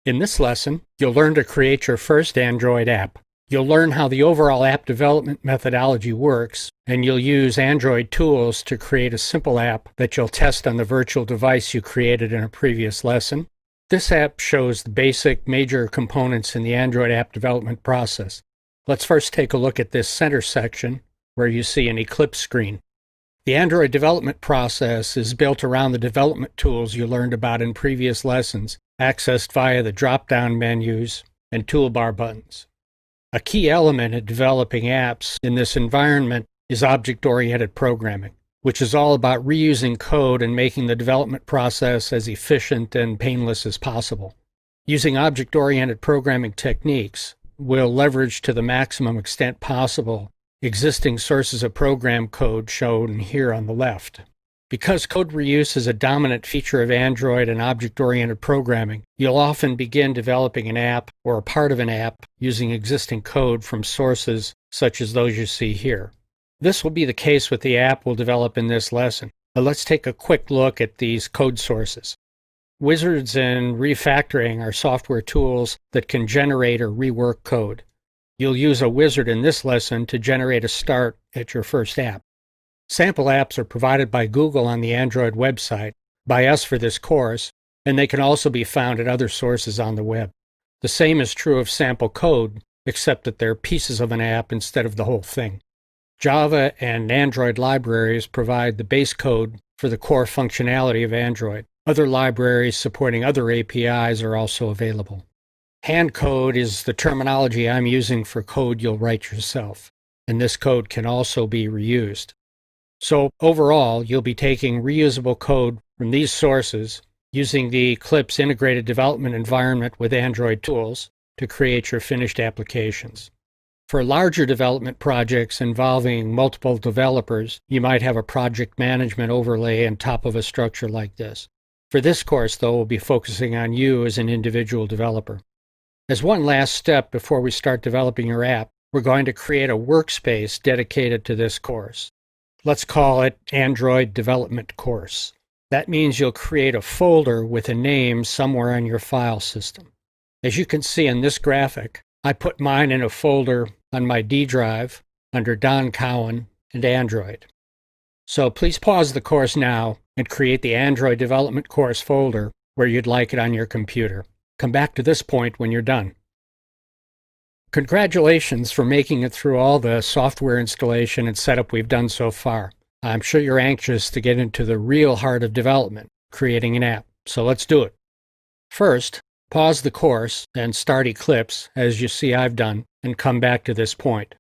In this lesson, you'll learn to create your first Android app. You'll learn how the overall app development methodology works, and you'll use Android tools to create a simple app that you'll test on the virtual device you created in a previous lesson. This app shows the basic major components in the Android app development process. Let's first take a look at this center section where you see an Eclipse screen. The Android development process is built around the development tools you learned about in previous lessons, accessed via the drop-down menus and toolbar buttons. A key element in developing apps in this environment is object-oriented programming, which is all about reusing code and making the development process as efficient and painless as possible. Using object-oriented programming techniques will leverage to the maximum extent possible existing sources of program code shown here on the left. Because code reuse is a dominant feature of Android and object-oriented programming, you'll often begin developing an app or a part of an app using existing code from sources such as those you see here. This will be the case with the app we'll develop in this lesson, but let's take a quick look at these code sources. Wizards and refactoring are software tools that can generate or rework code. You'll use a wizard in this lesson to generate a start at your first app. Sample apps are provided by Google on the Android website, by us for this course, and they can also be found at other sources on the web. The same is true of sample code, except that they're pieces of an app instead of the whole thing. Java and Android libraries provide the base code for the core functionality of Android. Other libraries supporting other APIs are also available. Hand code is the terminology I'm using for code you'll write yourself, and this code can also be reused. So overall, you'll be taking reusable code from these sources using the Eclipse integrated development environment with Android tools to create your finished applications. For larger development projects involving multiple developers, you might have a project management overlay on top of a structure like this. For this course, though, we'll be focusing on you as an individual developer. As one last step before we start developing your app, we're going to create a workspace dedicated to this course. Let's call it Android Development Course. That means you'll create a folder with a name somewhere on your file system. As you can see in this graphic, I put mine in a folder on my D drive under Don Cowan and Android. So please pause the course now and create the Android Development Course folder where you'd like it on your computer. Come back to this point when you're done. Congratulations for making it through all the software installation and setup we've done so far. I'm sure you're anxious to get into the real heart of development, creating an app. So let's do it. First, pause the course and start Eclipse, as you see I've done, and come back to this point.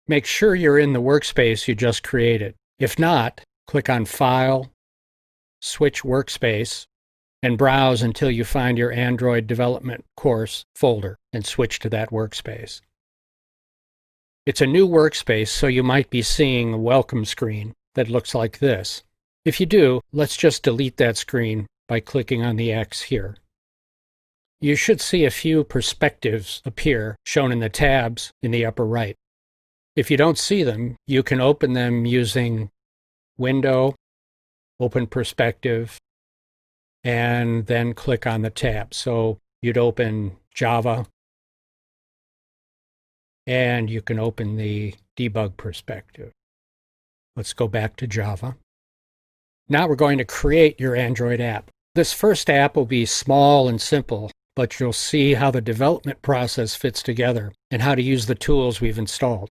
Make sure you're in the workspace you just created. If not, click on File, switch Workspace, and browse until you find your Android Development Course folder and switch to that workspace. It's a new workspace, so you might be seeing a welcome screen that looks like this. If you do, let's just delete that screen by clicking on the X here. You should see a few perspectives appear shown in the tabs in the upper right. If you don't see them, you can open them using Window, Open Perspective, and then click on the tab. So you'd open Java, and you can open the debug perspective. Let's go back to Java. Now we're going to create your Android app. This first app will be small and simple, but you'll see how the development process fits together and how to use the tools we've installed.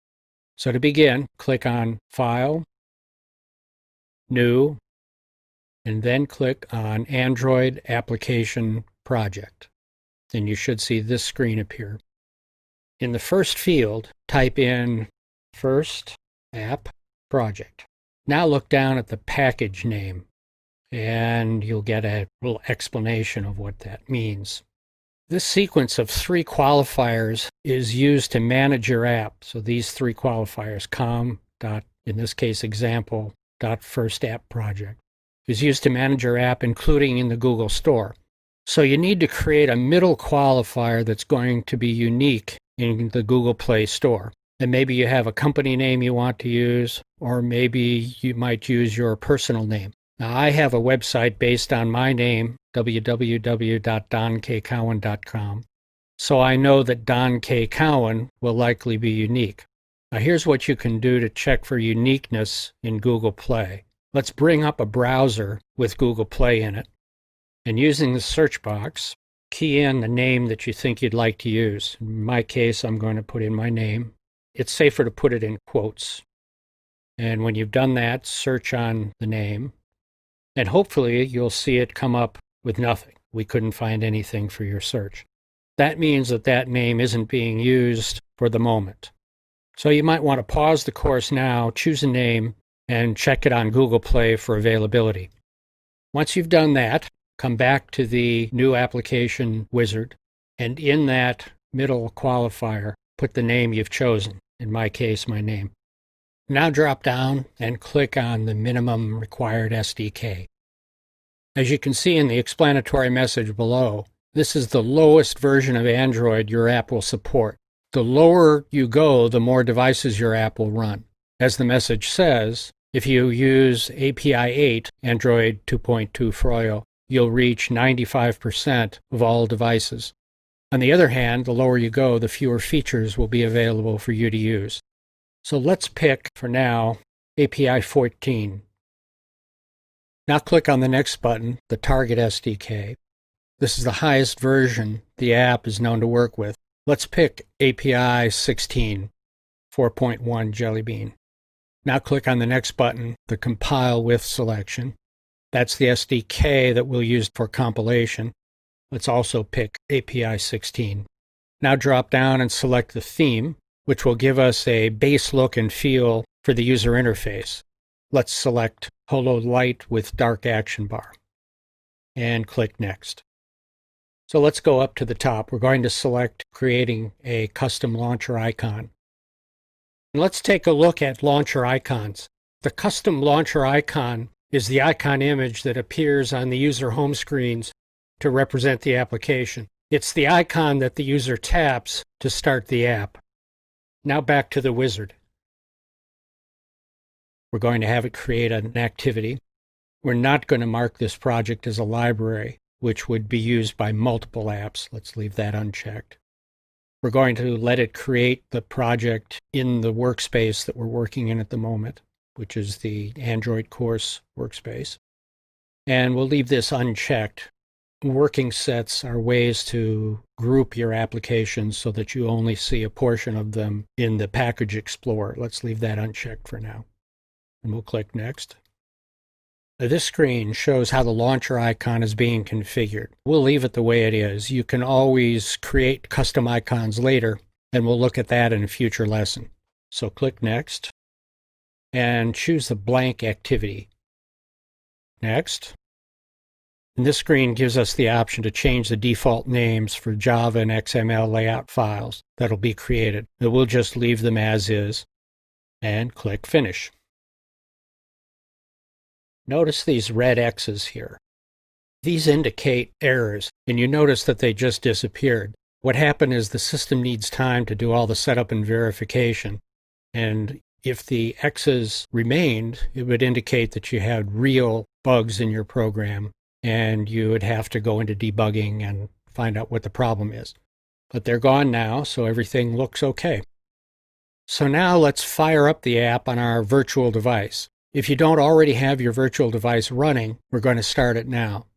So to begin, click on File, New, and then click on Android Application Project. Then you should see this screen appear. In the first field, type in First App Project. Now look down at the package name, and you'll get a little explanation of what that means. This sequence of 3 qualifiers is used to manage your app. So these 3 qualifiers, in this case, example.firstappproject, is used to manage your app, including in the Google Store. So you need to create a middle qualifier that's going to be unique in the Google Play Store. And maybe you have a company name you want to use, or maybe you might use your personal name. Now, I have a website based on my name www.donkcowan.com. So I know that Don K. Cowan will likely be unique. Now here's what you can do to check for uniqueness in Google Play. Let's bring up a browser with Google Play in it, and using the search box, key in the name that you think you'd like to use. In my case, I'm going to put in my name. It's safer to put it in quotes. And when you've done that, search on the name, and hopefully you'll see it come up with nothing. We couldn't find anything for your search. That means that that name isn't being used for the moment. So you might want to pause the course now, choose a name, and check it on Google Play for availability. Once you've done that, come back to the New Application wizard, and in that middle qualifier, put the name you've chosen, in my case, my name. Now drop down and click on the Minimum Required SDK. As you can see in the explanatory message below, this is the lowest version of Android your app will support. The lower you go, the more devices your app will run. As the message says, if you use API 8, Android 2.2 Froyo, you'll reach 95% of all devices. On the other hand, the lower you go, the fewer features will be available for you to use. So let's pick, for now, API 14. Now click on the next button, the Target SDK. This is the highest version the app is known to work with. Let's pick API 16, 4.1 Jelly Bean. Now click on the next button, the Compile With selection. That's the SDK that we'll use for compilation. Let's also pick API 16. Now drop down and select the theme, which will give us a base look and feel for the user interface. Let's select Holo Light with Dark Action Bar and click Next. So let's go up to the top. We're going to select creating a custom launcher icon. And let's take a look at launcher icons. The custom launcher icon is the icon image that appears on the user home screens to represent the application. It's the icon that the user taps to start the app. Now back to the wizard. We're going to have it create an activity. We're not going to mark this project as a library, which would be used by multiple apps. Let's leave that unchecked. We're going to let it create the project in the workspace that we're working in at the moment, which is the Android course workspace. And we'll leave this unchecked. Working sets are ways to group your applications so that you only see a portion of them in the Package Explorer. Let's leave that unchecked for now. And we'll click Next. This screen shows how the launcher icon is being configured. We'll leave it the way it is. You can always create custom icons later, and we'll look at that in a future lesson. So click Next, and choose the blank activity. Next. And this screen gives us the option to change the default names for Java and XML layout files that'll be created. And we'll just leave them as is, and click Finish. Notice these red X's here. These indicate errors, and you notice that they just disappeared. What happened is the system needs time to do all the setup and verification, and if the X's remained, it would indicate that you had real bugs in your program, and you would have to go into debugging and find out what the problem is. But they're gone now, so everything looks okay. So now let's fire up the app on our virtual device. If you don't already have your virtual device running, we're going to start it now.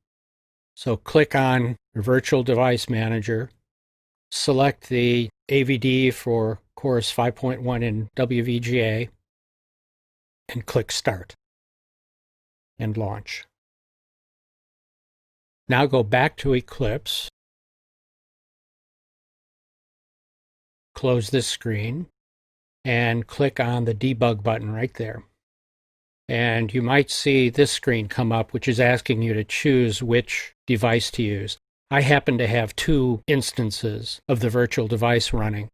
So click on your Virtual Device Manager, select the AVD for Course 5.1 in WVGA, and click Start and Launch. Now go back to Eclipse, close this screen, and click on the Debug button right there. And you might see this screen come up, which is asking you to choose which device to use. I happen to have two instances of the virtual device running,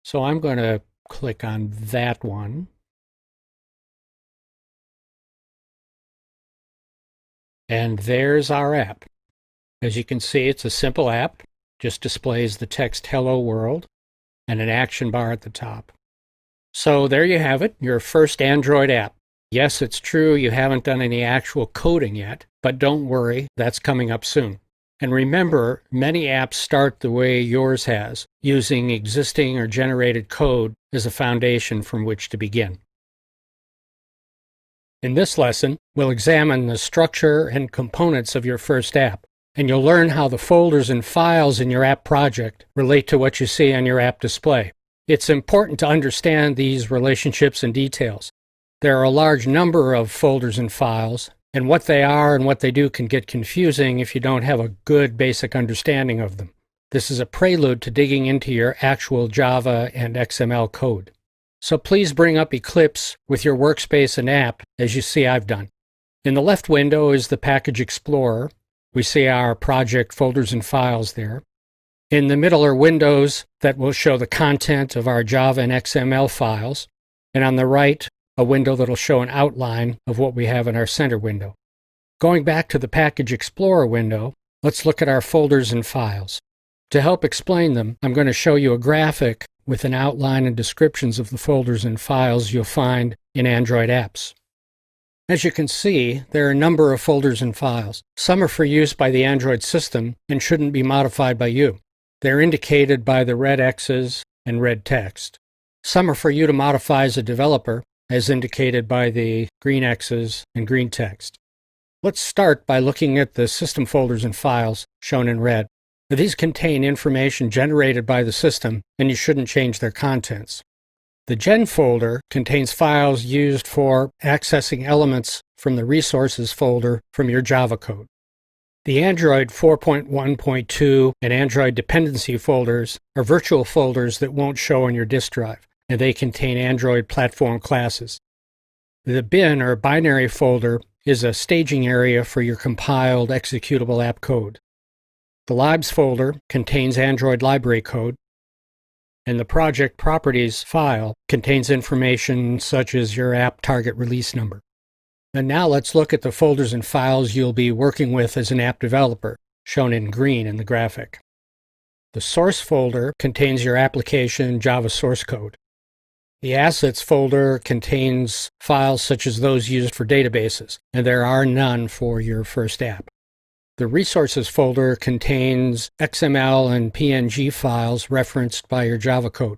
so I'm going to click on that one. And there's our app. As you can see, it's a simple app, just displays the text Hello World and an action bar at the top. So there you have it, your first Android app. Yes, it's true you haven't done any actual coding yet, but don't worry, that's coming up soon. And remember, many apps start the way yours has, using existing or generated code as a foundation from which to begin. In this lesson, we'll examine the structure and components of your first app, and you'll learn how the folders and files in your app project relate to what you see on your app display. It's important to understand these relationships and details. There are a large number of folders and files, and what they are and what they do can get confusing if you don't have a good basic understanding of them. This is a prelude to digging into your actual Java and XML code. So please bring up Eclipse with your workspace and app, as you see I've done. In the left window is the Package Explorer. We see our project folders and files there. In the middle are windows that will show the content of our Java and XML files, and on the right, a window that will show an outline of what we have in our center window. Going back to the Package Explorer window, let's look at our folders and files. To help explain them, I'm going to show you a graphic with an outline and descriptions of the folders and files you'll find in Android apps. As you can see, there are a number of folders and files. Some are for use by the Android system and shouldn't be modified by you. They're indicated by the red X's and red text. Some are for you to modify as a developer, as indicated by the green X's and green text. Let's start by looking at the system folders and files shown in red. These contain information generated by the system, and you shouldn't change their contents. The Gen folder contains files used for accessing elements from the Resources folder from your Java code. The Android 4.1.2 and Android dependency folders are virtual folders that won't show on your disk drive, and they contain Android platform classes. The bin or binary folder is a staging area for your compiled executable app code. The libs folder contains Android library code, and the project properties file contains information such as your app target release number. And now let's look at the folders and files you'll be working with as an app developer, shown in green in the graphic. The source folder contains your application Java source code. The assets folder contains files such as those used for databases, and there are none for your first app. The resources folder contains XML and PNG files referenced by your Java code.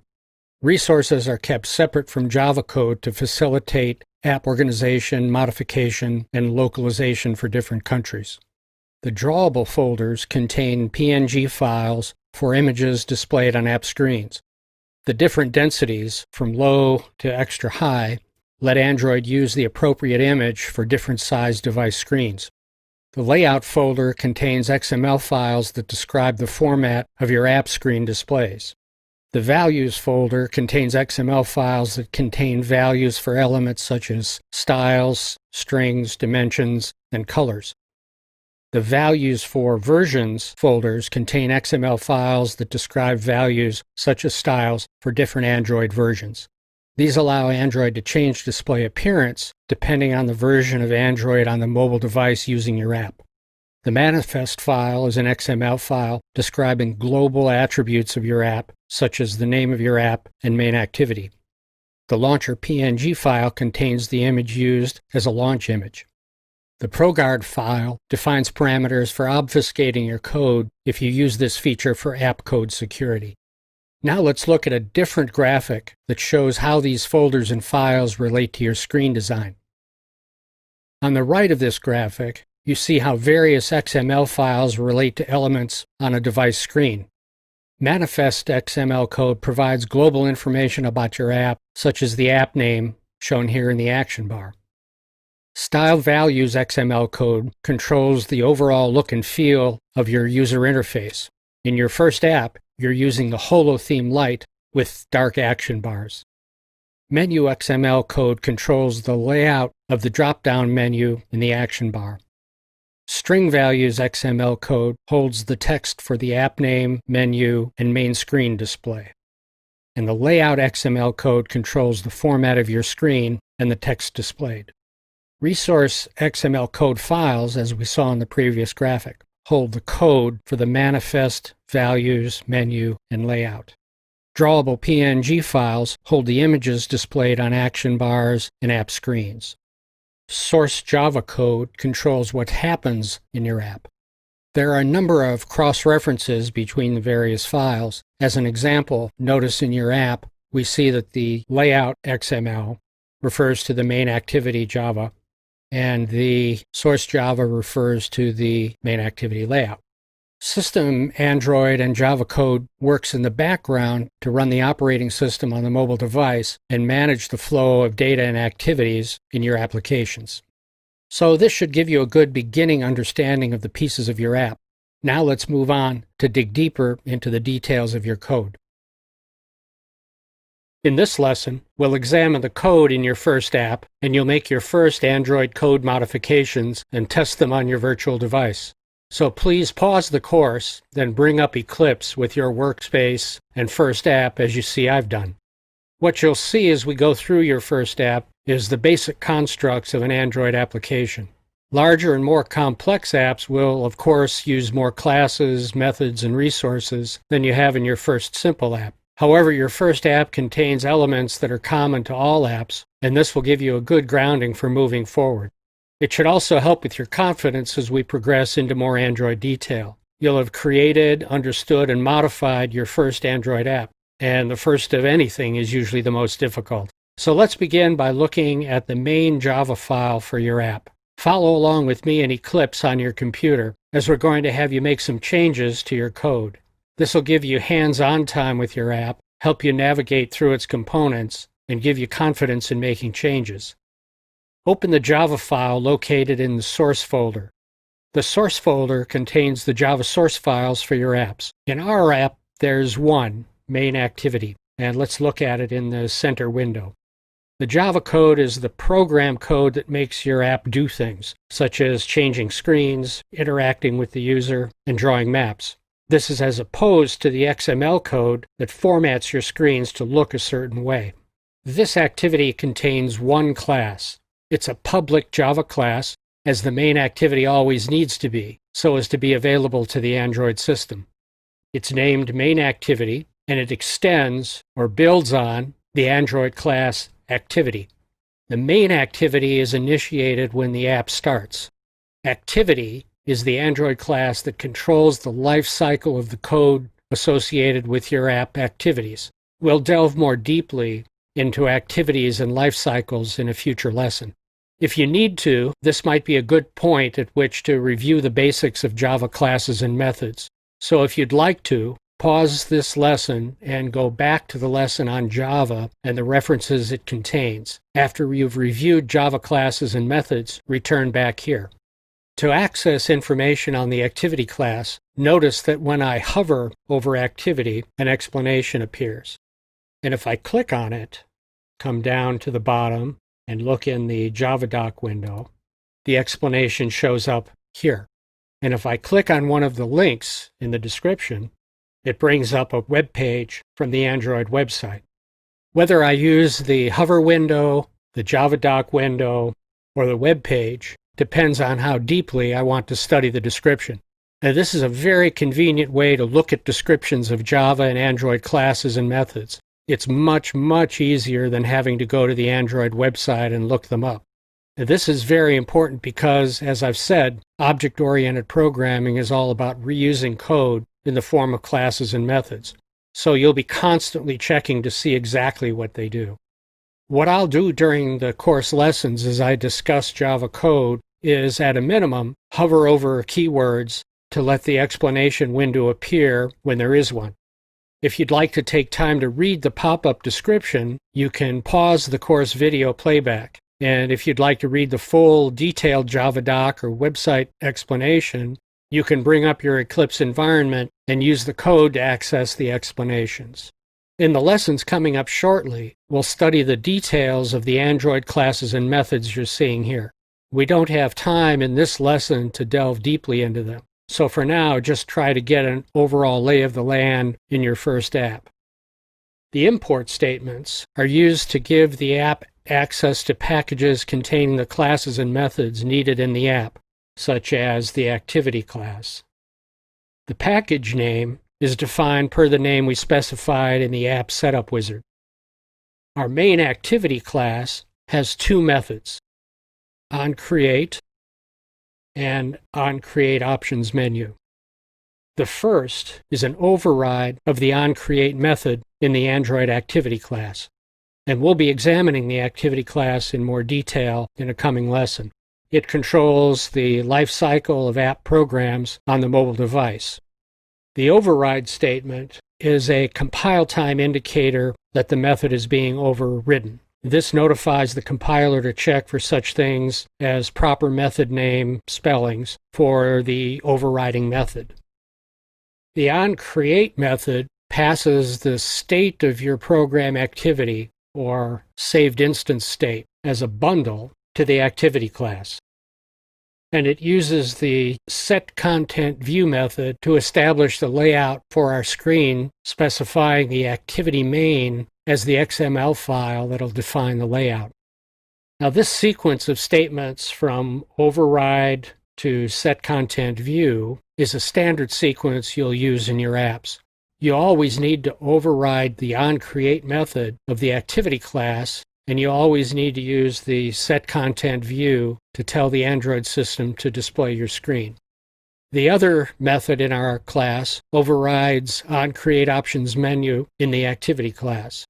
Resources are kept separate from Java code to facilitate app organization, modification, and localization for different countries. The drawable folders contain PNG files for images displayed on app screens. The different densities, from low to extra high, let Android use the appropriate image for different size device screens. The layout folder contains XML files that describe the format of your app screen displays. The values folder contains XML files that contain values for elements such as styles, strings, dimensions, and colors. The values for versions folders contain XML files that describe values such as styles for different Android versions. These allow Android to change display appearance depending on the version of Android on the mobile device using your app. The manifest file is an XML file describing global attributes of your app, such as the name of your app and main activity. The launcher PNG file contains the image used as a launch image. The ProGuard file defines parameters for obfuscating your code if you use this feature for app code security. Now let's look at a different graphic that shows how these folders and files relate to your screen design. On the right of this graphic, you see how various XML files relate to elements on a device screen. Manifest XML code provides global information about your app, such as the app name, shown here in the action bar. Style values XML code controls the overall look and feel of your user interface. In your first app, you're using the Holo theme Lite with dark action bars. Menu XML code controls the layout of the drop-down menu in the action bar. String values XML code holds the text for the app name, menu, and main screen display. And the layout XML code controls the format of your screen and the text displayed. Resource XML code files, as we saw in the previous graphic, hold the code for the manifest, values, menu, and layout. Drawable PNG files hold the images displayed on action bars and app screens. Source Java code controls what happens in your app. There are a number of cross-references between the various files. As an example, notice in your app, we see that the layout XML refers to the main activity Java, and the source Java refers to the main activity layout. System Android and Java code works in the background to run the operating system on the mobile device and manage the flow of data and activities in your applications. So this should give you a good beginning understanding of the pieces of your app. Now let's move on to dig deeper into the details of your code. In this lesson, we'll examine the code in your first app, and you'll make your first Android code modifications and test them on your virtual device. So please pause the course, then bring up Eclipse with your workspace and first app as you see I've done. What you'll see as we go through your first app is the basic constructs of an Android application. Larger and more complex apps will, of course, use more classes, methods, and resources than you have in your first simple app. However, your first app contains elements that are common to all apps, and this will give you a good grounding for moving forward. It should also help with your confidence as we progress into more Android detail. You'll have created, understood, and modified your first Android app, and the first of anything is usually the most difficult. So let's begin by looking at the main Java file for your app. Follow along with me in Eclipse on your computer, as we're going to have you make some changes to your code. This will give you hands-on time with your app, help you navigate through its components, and give you confidence in making changes. Open the Java file located in the source folder. The source folder contains the Java source files for your apps. In our app, there's one, main activity, and let's look at it in the center window. The Java code is the program code that makes your app do things, such as changing screens, interacting with the user, and drawing maps. This is as opposed to the XML code that formats your screens to look a certain way. This activity contains one class. It's a public Java class, as the main activity always needs to be, so as to be available to the Android system. It's named main activity, and it extends or builds on the Android class activity. The main activity is initiated when the app starts. Activity is the Android class that controls the life cycle of the code associated with your app activities. We'll delve more deeply into activities and life cycles in a future lesson. If you need to, this might be a good point at which to review the basics of Java classes and methods. So if you'd like to, pause this lesson and go back to the lesson on Java and the references it contains. After you've reviewed Java classes and methods, return back here. To access information on the activity class, notice that when I hover over activity, an explanation appears. And if I click on it, come down to the bottom, and look in the Java doc window, the explanation shows up here. And if I click on one of the links in the description, it brings up a web page from the Android website. Whether I use the hover window, the Java doc window, or the web page depends on how deeply I want to study the description. Now, this is a very convenient way to look at descriptions of Java and Android classes and methods. It's much, much easier than having to go to the Android website and look them up. Now, this is very important because, as I've said, object-oriented programming is all about reusing code in the form of classes and methods. So you'll be constantly checking to see exactly what they do. What I'll do during the course lessons as I discuss Java code is, at a minimum, hover over keywords to let the explanation window appear when there is one. If you'd like to take time to read the pop-up description, you can pause the course video playback. And if you'd like to read the full detailed Java doc or website explanation, you can bring up your Eclipse environment and use the code to access the explanations. In the lessons coming up shortly, we'll study the details of the Android classes and methods you're seeing here. We don't have time in this lesson to delve deeply into them. So for now, just try to get an overall lay of the land in your first app. The import statements are used to give the app access to packages containing the classes and methods needed in the app, such as the activity class. The package name is defined per the name we specified in the app setup wizard. Our main activity class has two methods, onCreate and onCreate options menu. The first is an override of the onCreate method in the Android activity class, and we'll be examining the activity class in more detail in a coming lesson. It controls the life cycle of app programs on the mobile device. The override statement is a compile time indicator that the method is being overridden. This notifies the compiler to check for such things as proper method name spellings for the overriding method. The onCreate method passes the state of your program activity, or saved instance state, as a bundle to the activity class. And it uses the setContentView method to establish the layout for our screen, specifying the activity main as the XML file that'll define the layout. Now, this sequence of statements from override to setContentView is a standard sequence you'll use in your apps. You always need to override the onCreate method of the activity class, and you always need to use the setContentView to tell the Android system to display your screen. The other method in our class overrides onCreateOptions menu in the activity class.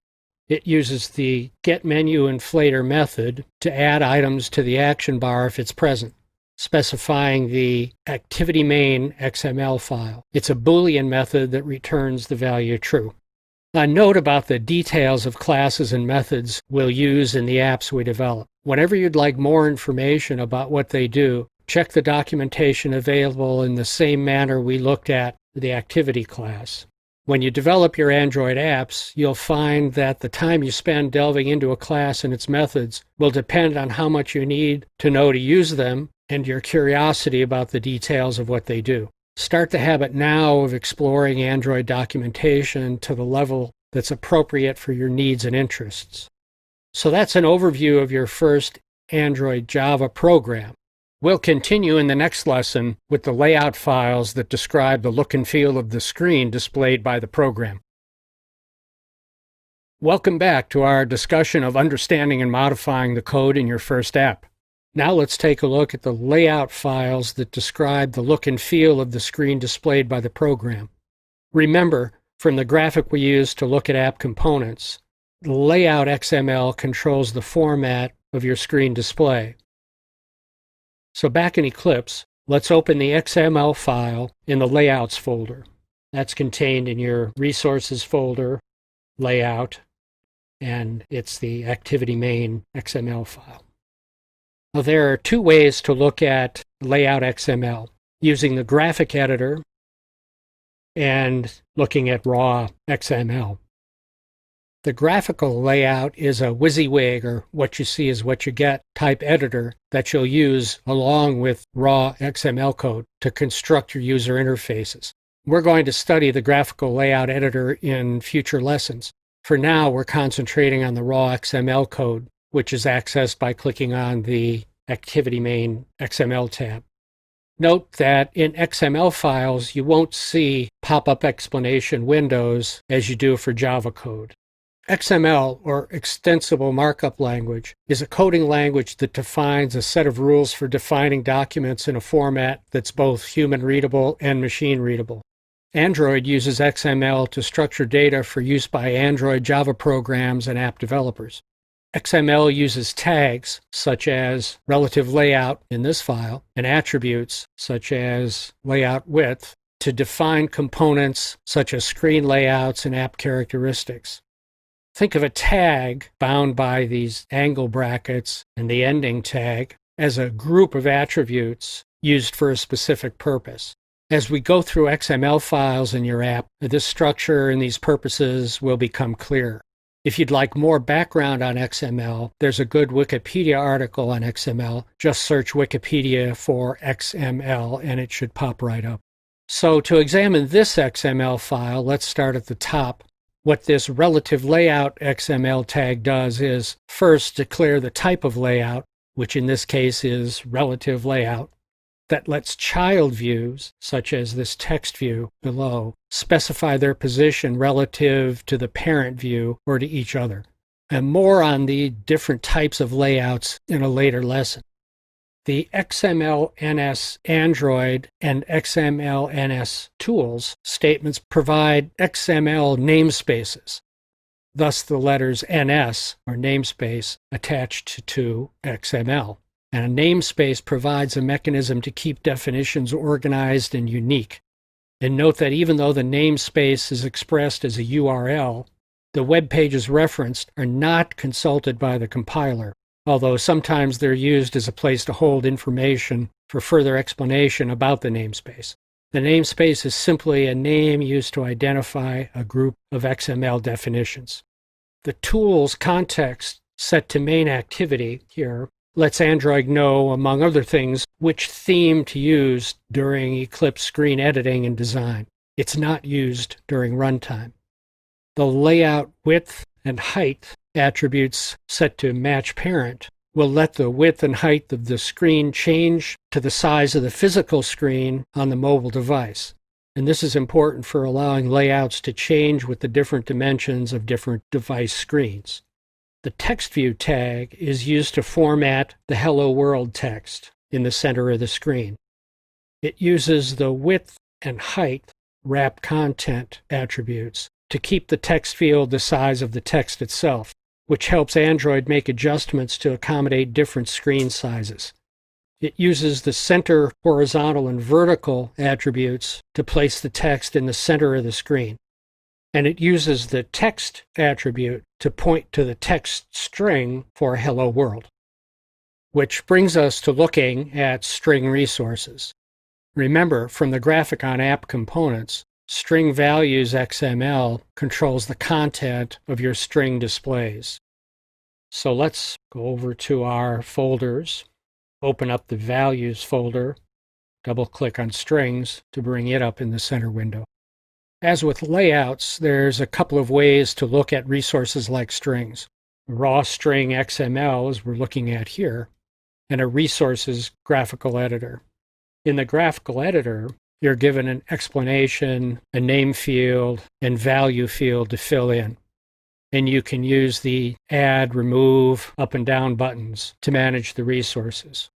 It uses the getMenuInflator method to add items to the action bar if it's present, specifying the activity main XML file. It's a Boolean method that returns the value true. A note about the details of classes and methods we'll use in the apps we develop. Whenever you'd like more information about what they do, check the documentation available in the same manner we looked at the activity class. When you develop your Android apps, you'll find that the time you spend delving into a class and its methods will depend on how much you need to know to use them and your curiosity about the details of what they do. Start the habit now of exploring Android documentation to the level that's appropriate for your needs and interests. So that's an overview of your first Android Java program. We'll continue in the next lesson with the layout files that describe the look and feel of the screen displayed by the program. Welcome back to our discussion of understanding and modifying the code in your first app. Now let's take a look at the layout files that describe the look and feel of the screen displayed by the program. Remember, from the graphic we used to look at app components, the layout XML controls the format of your screen display. So back in Eclipse, let's open the XML file in the Layouts folder. That's contained in your Resources folder, Layout, and it's the Activity Main XML file. Now, there are two ways to look at Layout XML, using the graphic editor and looking at raw XML. The graphical layout is a WYSIWYG, or what you see is what you get, type editor that you'll use along with raw XML code to construct your user interfaces. We're going to study the graphical layout editor in future lessons. For now, we're concentrating on the raw XML code, which is accessed by clicking on the Activity Main XML tab. Note that in XML files, you won't see pop-up explanation windows as you do for Java code. XML, or Extensible Markup Language, is a coding language that defines a set of rules for defining documents in a format that's both human-readable and machine-readable. Android uses XML to structure data for use by Android Java programs and app developers. XML uses tags, such as relative layout in this file, and attributes, such as layout width, to define components such as screen layouts and app characteristics. Think of a tag bound by these angle brackets and the ending tag as a group of attributes used for a specific purpose. As we go through XML files in your app, this structure and these purposes will become clear. If you'd like more background on XML, there's a good Wikipedia article on XML. Just search Wikipedia for XML and it should pop right up. So to examine this XML file, let's start at the top. What this relative layout XML tag does is first declare the type of layout, which in this case is relative layout, that lets child views, such as this text view below, specify their position relative to the parent view or to each other. And more on the different types of layouts in a later lesson. The XMLNS Android and XMLNS Tools statements provide XML namespaces, thus the letters NS, or namespace, attached to XML. And a namespace provides a mechanism to keep definitions organized and unique. And note that even though the namespace is expressed as a URL, the web pages referenced are not consulted by the compiler, although sometimes they're used as a place to hold information for further explanation about the namespace. The namespace is simply a name used to identify a group of XML definitions. The tool's context set to main activity here lets Android know, among other things, which theme to use during Eclipse screen editing and design. It's not used during runtime. The layout width and height attributes set to match parent will let the width and height of the screen change to the size of the physical screen on the mobile device. And this is important for allowing layouts to change with the different dimensions of different device screens. The text view tag is used to format the Hello World text in the center of the screen. It uses the width and height wrap content attributes to keep the text field the size of the text itself, which helps Android make adjustments to accommodate different screen sizes. It uses the center, horizontal, and vertical attributes to place the text in the center of the screen. And it uses the text attribute to point to the text string for Hello World. Which brings us to looking at string resources. Remember, from the graphic on app components, string values XML controls the content of your string displays. So let's go over to our folders, open up the values folder, double-click on strings to bring it up in the center window. As with layouts, there's a couple of ways to look at resources like strings. Raw string XML, as we're looking at here, and a resources graphical editor. In the graphical editor, you're given an explanation, a name field, and value field to fill in. And you can use the add, remove, up and down buttons to manage the resources.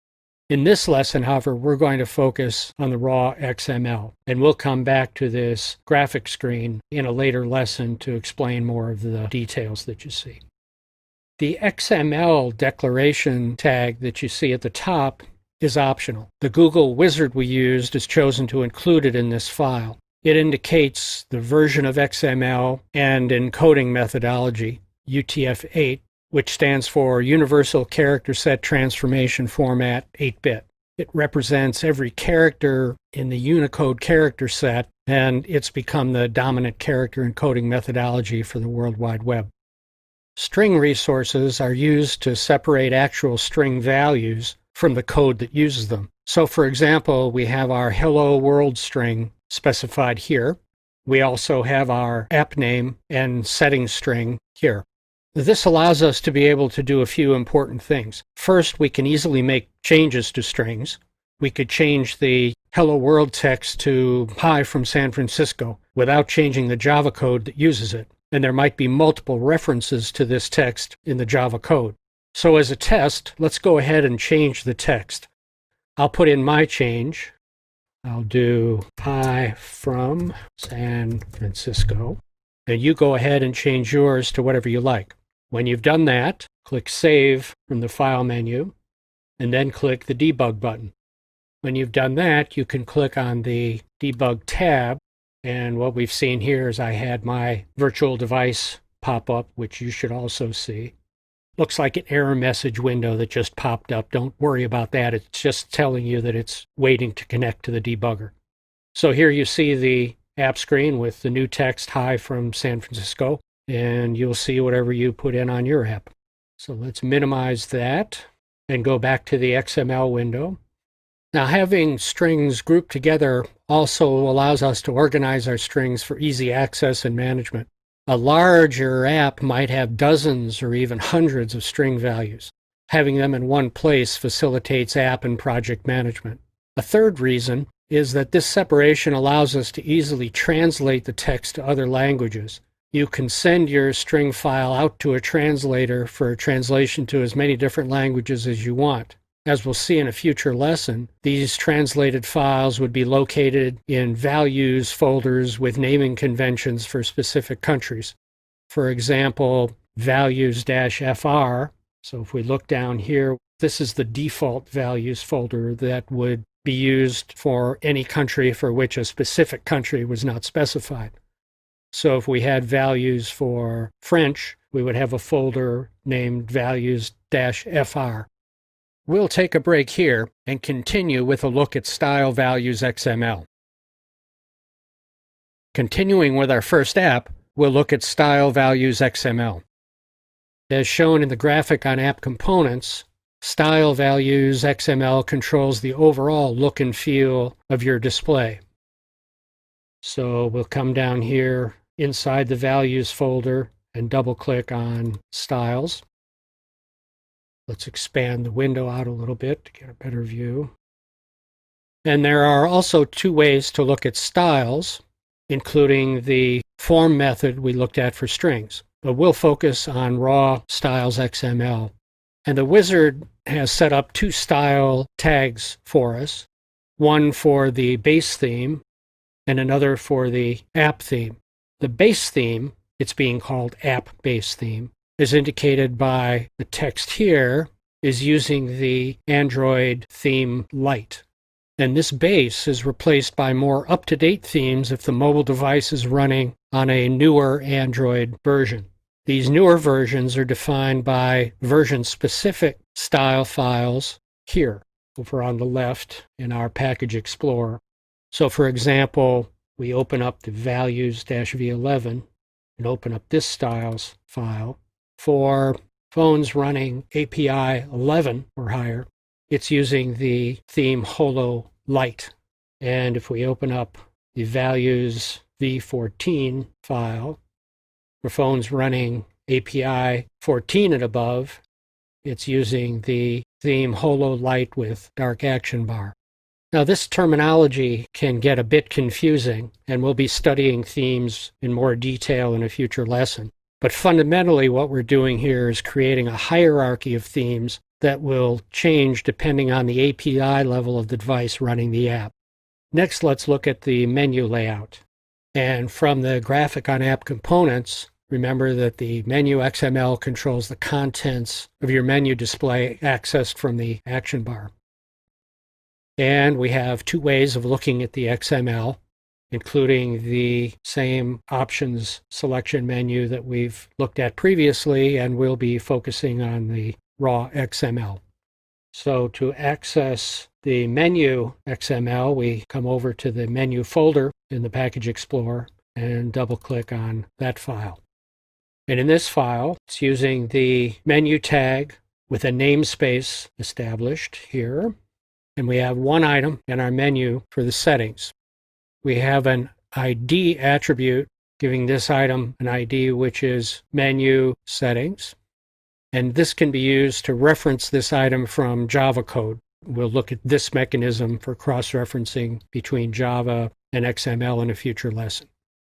In this lesson, however, we're going to focus on the raw XML, and we'll come back to this graphic screen in a later lesson to explain more of the details that you see. The XML declaration tag that you see at the top is optional. The Google wizard we used is chosen to include it in this file. It indicates the version of XML and encoding methodology, UTF-8, which stands for Universal Character Set Transformation Format 8-bit. It represents every character in the Unicode character set, and it's become the dominant character encoding methodology for the World Wide Web. String resources are used to separate actual string values from the code that uses them. So, for example, we have our Hello World string specified here. We also have our app name and settings string here. This allows us to be able to do a few important things. First, we can easily make changes to strings. We could change the Hello World text to Hi from San Francisco without changing the Java code that uses it. And there might be multiple references to this text in the Java code. So as a test, let's go ahead and change the text. I'll put in my change. I'll do Hi from San Francisco. And you go ahead and change yours to whatever you like. When you've done that, click Save from the File menu, and then click the Debug button. When you've done that, you can click on the Debug tab, and what we've seen here is I had my virtual device pop up, which you should also see. Looks like an error message window that just popped up. Don't worry about that. It's just telling you that it's waiting to connect to the debugger. So here you see the app screen with the new text, Hi from San Francisco, and you'll see whatever you put in on your app. So let's minimize that and go back to the XML window. Now, having strings grouped together also allows us to organize our strings for easy access and management. A larger app might have dozens or even hundreds of string values. Having them in one place facilitates app and project management. A third reason is that this separation allows us to easily translate the text to other languages. You can send your string file out to a translator for translation to as many different languages as you want. As we'll see in a future lesson, these translated files would be located in values folders with naming conventions for specific countries. For example, values-fr. So if we look down here, this is the default values folder that would be used for any country for which a specific country was not specified. So if we had values for French, we would have a folder named values-fr. We'll take a break here and continue with a look at style values XML. Continuing with our first app, we'll look at style values XML. As shown in the graphic on app components, style values XML controls the overall look and feel of your display. So we'll come down here inside the values folder and double-click on styles. Let's expand the window out a little bit to get a better view. And there are also two ways to look at styles, including the form method we looked at for strings. But we'll focus on raw styles XML. And the wizard has set up two style tags for us, one for the base theme and another for the app theme. The base theme, it's being called app base theme, is indicated by the text here, is using the Android theme Lite. And this base is replaced by more up-to-date themes if the mobile device is running on a newer Android version. These newer versions are defined by version-specific style files here, over on the left in our Package Explorer. So for example, we open up the values-v11 and open up this styles file. For phones running API 11 or higher, it's using the theme Holo Lite. And if we open up the values v14 file, for phones running API 14 and above, it's using the theme Holo Lite with dark action bar. Now this terminology can get a bit confusing, and we'll be studying themes in more detail in a future lesson. But fundamentally what we're doing here is creating a hierarchy of themes that will change depending on the API level of the device running the app. Next, let's look at the menu layout. And from the graphic on app components, remember that the menu XML controls the contents of your menu display accessed from the action bar. And we have two ways of looking at the XML, including the same options selection menu that we've looked at previously, and we'll be focusing on the raw XML. So to access the menu XML, we come over to the menu folder in the Package Explorer and double-click on that file. And in this file, it's using the menu tag with a namespace established here. And we have one item in our menu for the settings. We have an ID attribute giving this item an ID, which is menu settings. And this can be used to reference this item from Java code. We'll look at this mechanism for cross-referencing between Java and XML in a future lesson.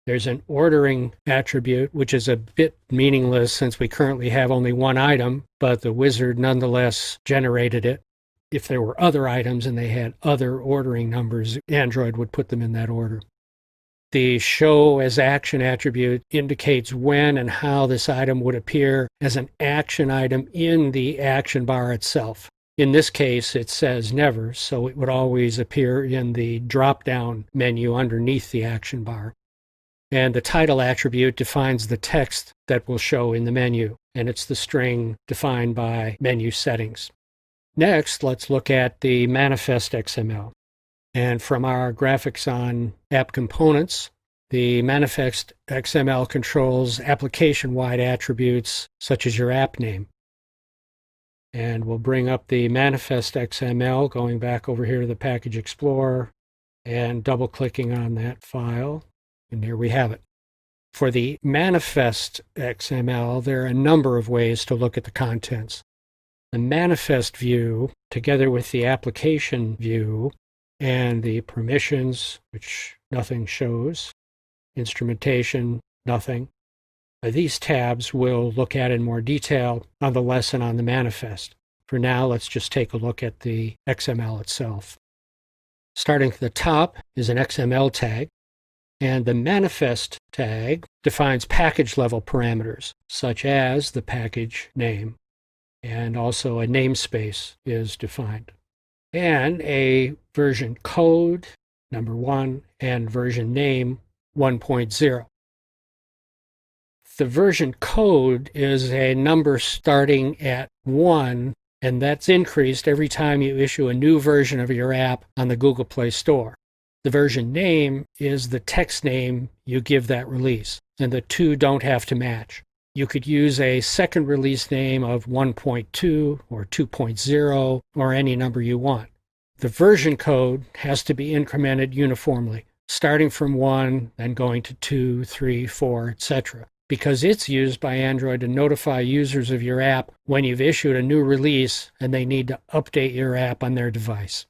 There's an ordering attribute, which is a bit meaningless since we currently have only one item, but the wizard nonetheless generated it. If there were other items and they had other ordering numbers, Android would put them in that order. The show as action attribute indicates when and how this item would appear as an action item in the action bar itself. In this case, it says never, so it would always appear in the drop-down menu underneath the action bar. And the title attribute defines the text that will show in the menu, and it's the string defined by menu settings. Next, let's look at the manifest XML. And from our graphics on app components, the manifest XML controls application-wide attributes such as your app name. And we'll bring up the manifest XML, going back over here to the Package Explorer and double-clicking on that file. And here we have it. For the manifest XML, there are a number of ways to look at the contents. The manifest view, together with the application view and the permissions, which nothing shows, instrumentation, nothing. These tabs we'll look at in more detail on the lesson on the manifest. For now, let's just take a look at the XML itself. Starting at the top is an XML tag, and the manifest tag defines package level parameters, such as the package name, and also a namespace is defined, and a version code, number 1, and version name 1.0. The version code is a number starting at 1, and that's increased every time you issue a new version of your app on the Google Play Store. The version name is the text name you give that release, and the two don't have to match. You could use a second release name of 1.2 or 2.0 or any number you want. The version code has to be incremented uniformly, starting from 1, then going to 2, 3, 4, etc., because it's used by Android to notify users of your app when you've issued a new release and they need to update your app on their device.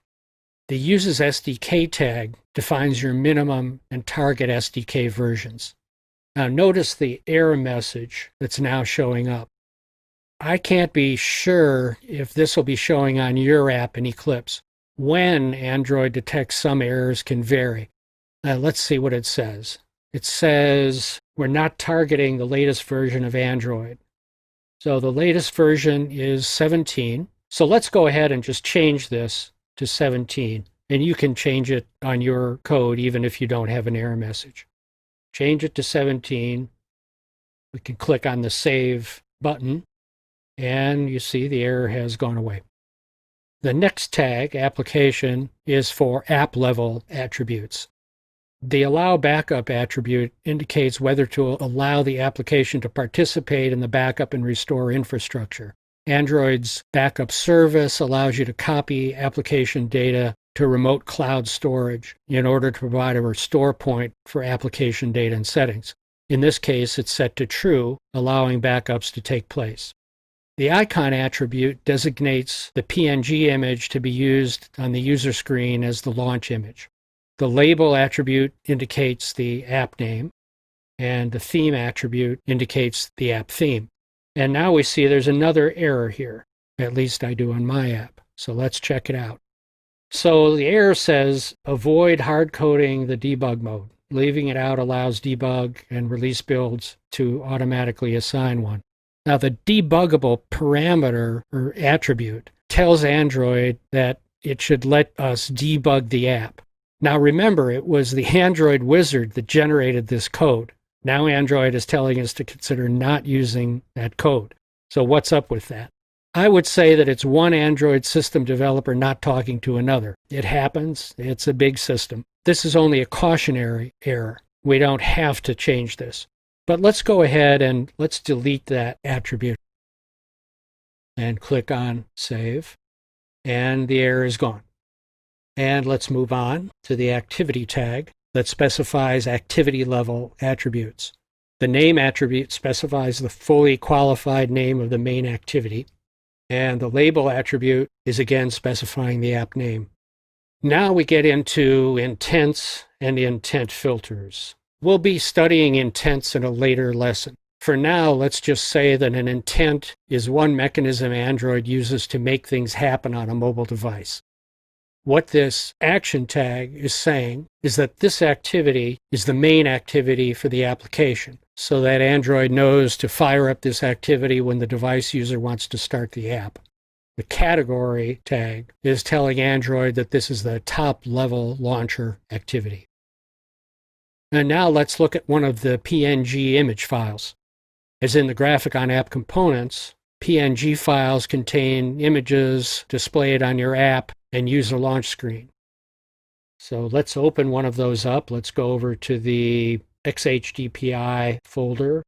The Uses SDK tag defines your minimum and target SDK versions. Now notice the error message that's now showing up. I can't be sure if this will be showing on your app in Eclipse. When Android detects some errors can vary. Now let's see what it says. It says we're not targeting the latest version of Android. So the latest version is 17. So let's go ahead and just change this to 17. And you can change it on your code even if you don't have an error message. Change it to 17. We can click on the Save button, and you see the error has gone away. The next tag, application, is for app level attributes. The allow backup attribute indicates whether to allow the application to participate in the backup and restore infrastructure. Android's backup service allows you to copy application data to remote cloud storage in order to provide a restore point for application data and settings. In this case, it's set to true, allowing backups to take place. The icon attribute designates the PNG image to be used on the user screen as the launch image. The label attribute indicates the app name, and the theme attribute indicates the app theme. And now we see there's another error here. At least I do on my app. So let's check it out. So the error says, avoid hard-coding the debug mode. Leaving it out allows debug and release builds to automatically assign one. Now the debuggable parameter or attribute tells Android that it should let us debug the app. Now remember, it was the Android wizard that generated this code. Now Android is telling us to consider not using that code. So what's up with that? I would say that it's one Android system developer not talking to another. It happens. It's a big system. This is only a cautionary error. We don't have to change this. But let's go ahead and let's delete that attribute. And click on Save. And the error is gone. And let's move on to the activity tag that specifies activity level attributes. The name attribute specifies the fully qualified name of the main activity, and the label attribute is again specifying the app name. Now we get into intents and intent filters. We'll be studying intents in a later lesson. For now, let's just say that an intent is one mechanism Android uses to make things happen on a mobile device. What this action tag is saying is that this activity is the main activity for the application, so that Android knows to fire up this activity when the device user wants to start the app. The category tag is telling Android that this is the top-level launcher activity. And now let's look at one of the PNG image files. As in the graphic on app components, PNG files contain images displayed on your app and user launch screen. So let's open one of those up. Let's go over to the XHDPI folder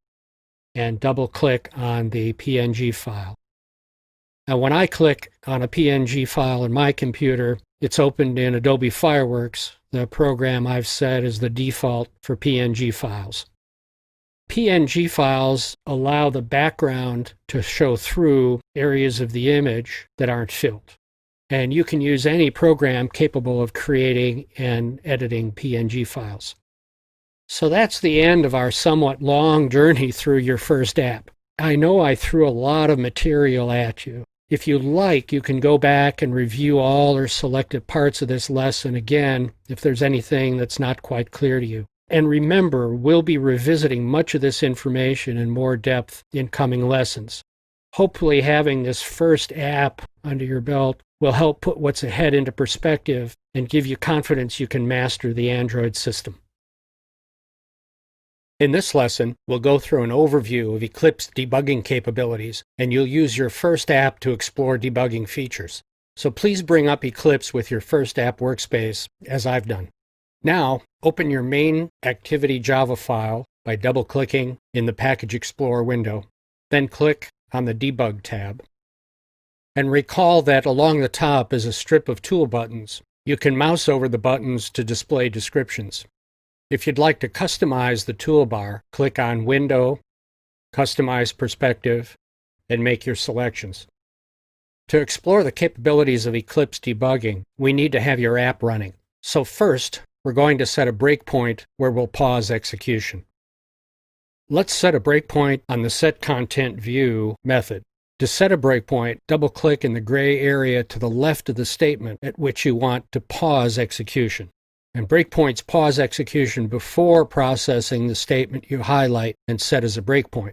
and double-click on the PNG file. Now, when I click on a PNG file in my computer, it's opened in Adobe Fireworks, the program I've set as the default for PNG files. PNG files allow the background to show through areas of the image that aren't filled. And you can use any program capable of creating and editing PNG files. So that's the end of our somewhat long journey through your first app. I know I threw a lot of material at you. If you like, you can go back and review all or selected parts of this lesson again if there's anything that's not quite clear to you. And remember, we'll be revisiting much of this information in more depth in coming lessons. Hopefully having this first app under your belt will help put what's ahead into perspective and give you confidence you can master the Android system. In this lesson, we'll go through an overview of Eclipse debugging capabilities, and you'll use your first app to explore debugging features. So please bring up Eclipse with your first app workspace, as I've done. Now, open your main activity Java file by double-clicking in the Package Explorer window. Then click on the Debug tab. And recall that along the top is a strip of tool buttons. You can mouse over the buttons to display descriptions. If you'd like to customize the toolbar, click on Window, Customize Perspective, and make your selections. To explore the capabilities of Eclipse debugging, we need to have your app running. So first, we're going to set a breakpoint where we'll pause execution. Let's set a breakpoint on the setContentView method. To set a breakpoint, double-click in the gray area to the left of the statement at which you want to pause execution. And breakpoints pause execution before processing the statement you highlight and set as a breakpoint.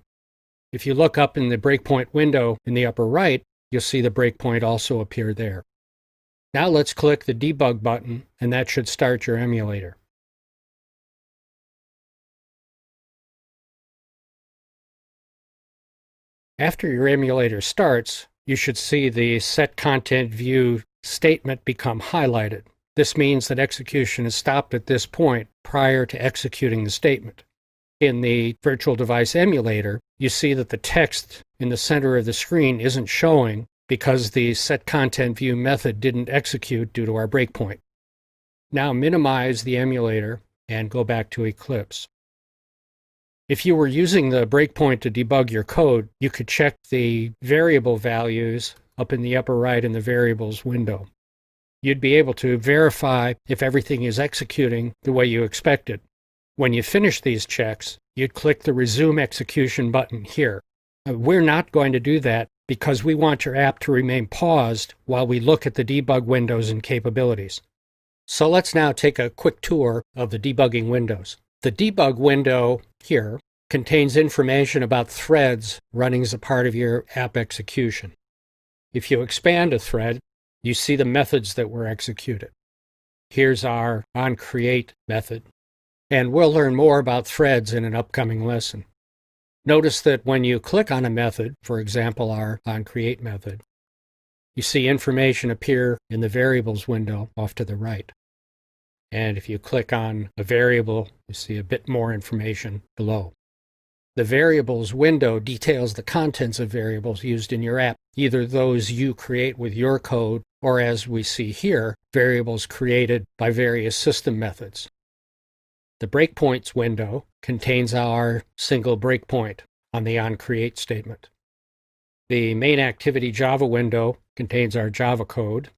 If you look up in the breakpoint window in the upper right, you'll see the breakpoint also appear there. Now let's click the Debug button, and that should start your emulator. After your emulator starts, you should see the setContentView statement become highlighted. This means that execution is stopped at this point prior to executing the statement. In the virtual device emulator, you see that the text in the center of the screen isn't showing because the setContentView method didn't execute due to our breakpoint. Now minimize the emulator and go back to Eclipse. If you were using the breakpoint to debug your code, you could check the variable values up in the upper right in the Variables window. You'd be able to verify if everything is executing the way you expected. When you finish these checks, you'd click the Resume Execution button here. We're not going to do that because we want your app to remain paused while we look at the debug windows and capabilities. So let's now take a quick tour of the debugging windows. The debug window here contains information about threads running as a part of your app execution. If you expand a thread, you see the methods that were executed. Here's our onCreate method, and we'll learn more about threads in an upcoming lesson. Notice that when you click on a method, for example our onCreate method, you see information appear in the Variables window off to the right. And if you click on a variable, you see a bit more information below. The Variables window details the contents of variables used in your app, either those you create with your code, or as we see here, variables created by various system methods. The Breakpoints window contains our single breakpoint on the onCreate statement. The Main Activity Java window contains our Java code.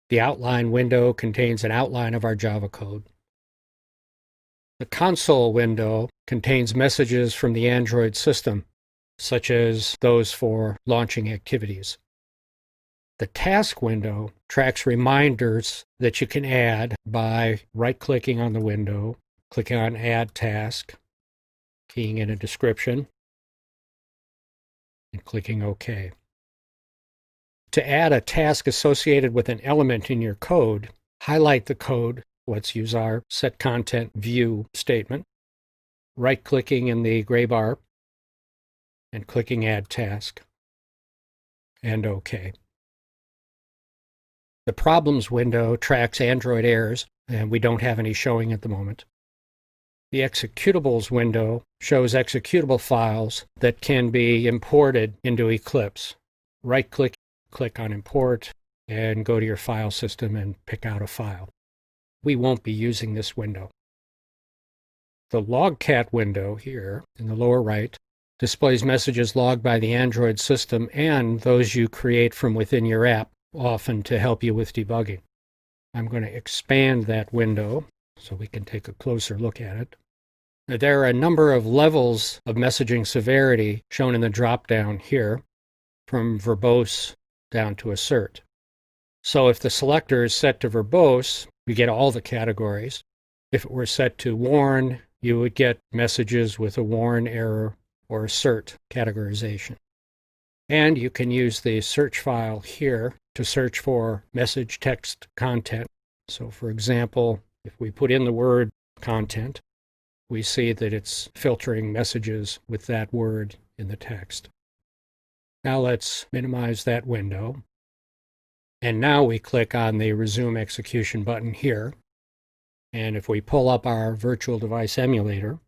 The Outline window contains an outline of our Java code. The Console window contains messages from the Android system, such as those for launching activities. The Task window tracks reminders that you can add by right-clicking on the window, clicking on Add Task, keying in a description, and clicking OK. To add a task associated with an element in your code, highlight the code. Let's use our setContentView statement. Right-clicking in the gray bar and clicking Add Task, and OK. The Problems window tracks Android errors, and we don't have any showing at the moment. The Executables window shows executable files that can be imported into Eclipse. Right-click, click on Import, and go to your file system and pick out a file. We won't be using this window. The Logcat window here in the lower right displays messages logged by the Android system and those you create from within your app, often to help you with debugging. I'm going to expand that window so we can take a closer look at it. There are a number of levels of messaging severity shown in the drop-down here. from verbose down to assert. So if the selector is set to verbose, we get all the categories. If it were set to warn, you would get messages with a warn error or assert categorization. And you can use the search file here to search for message text content. So for example, if we put in the word content, we see that it's filtering messages with that word in the text. Now let's minimize that window. And now we click on the Resume Execution button here. And if we pull up our virtual device emulator,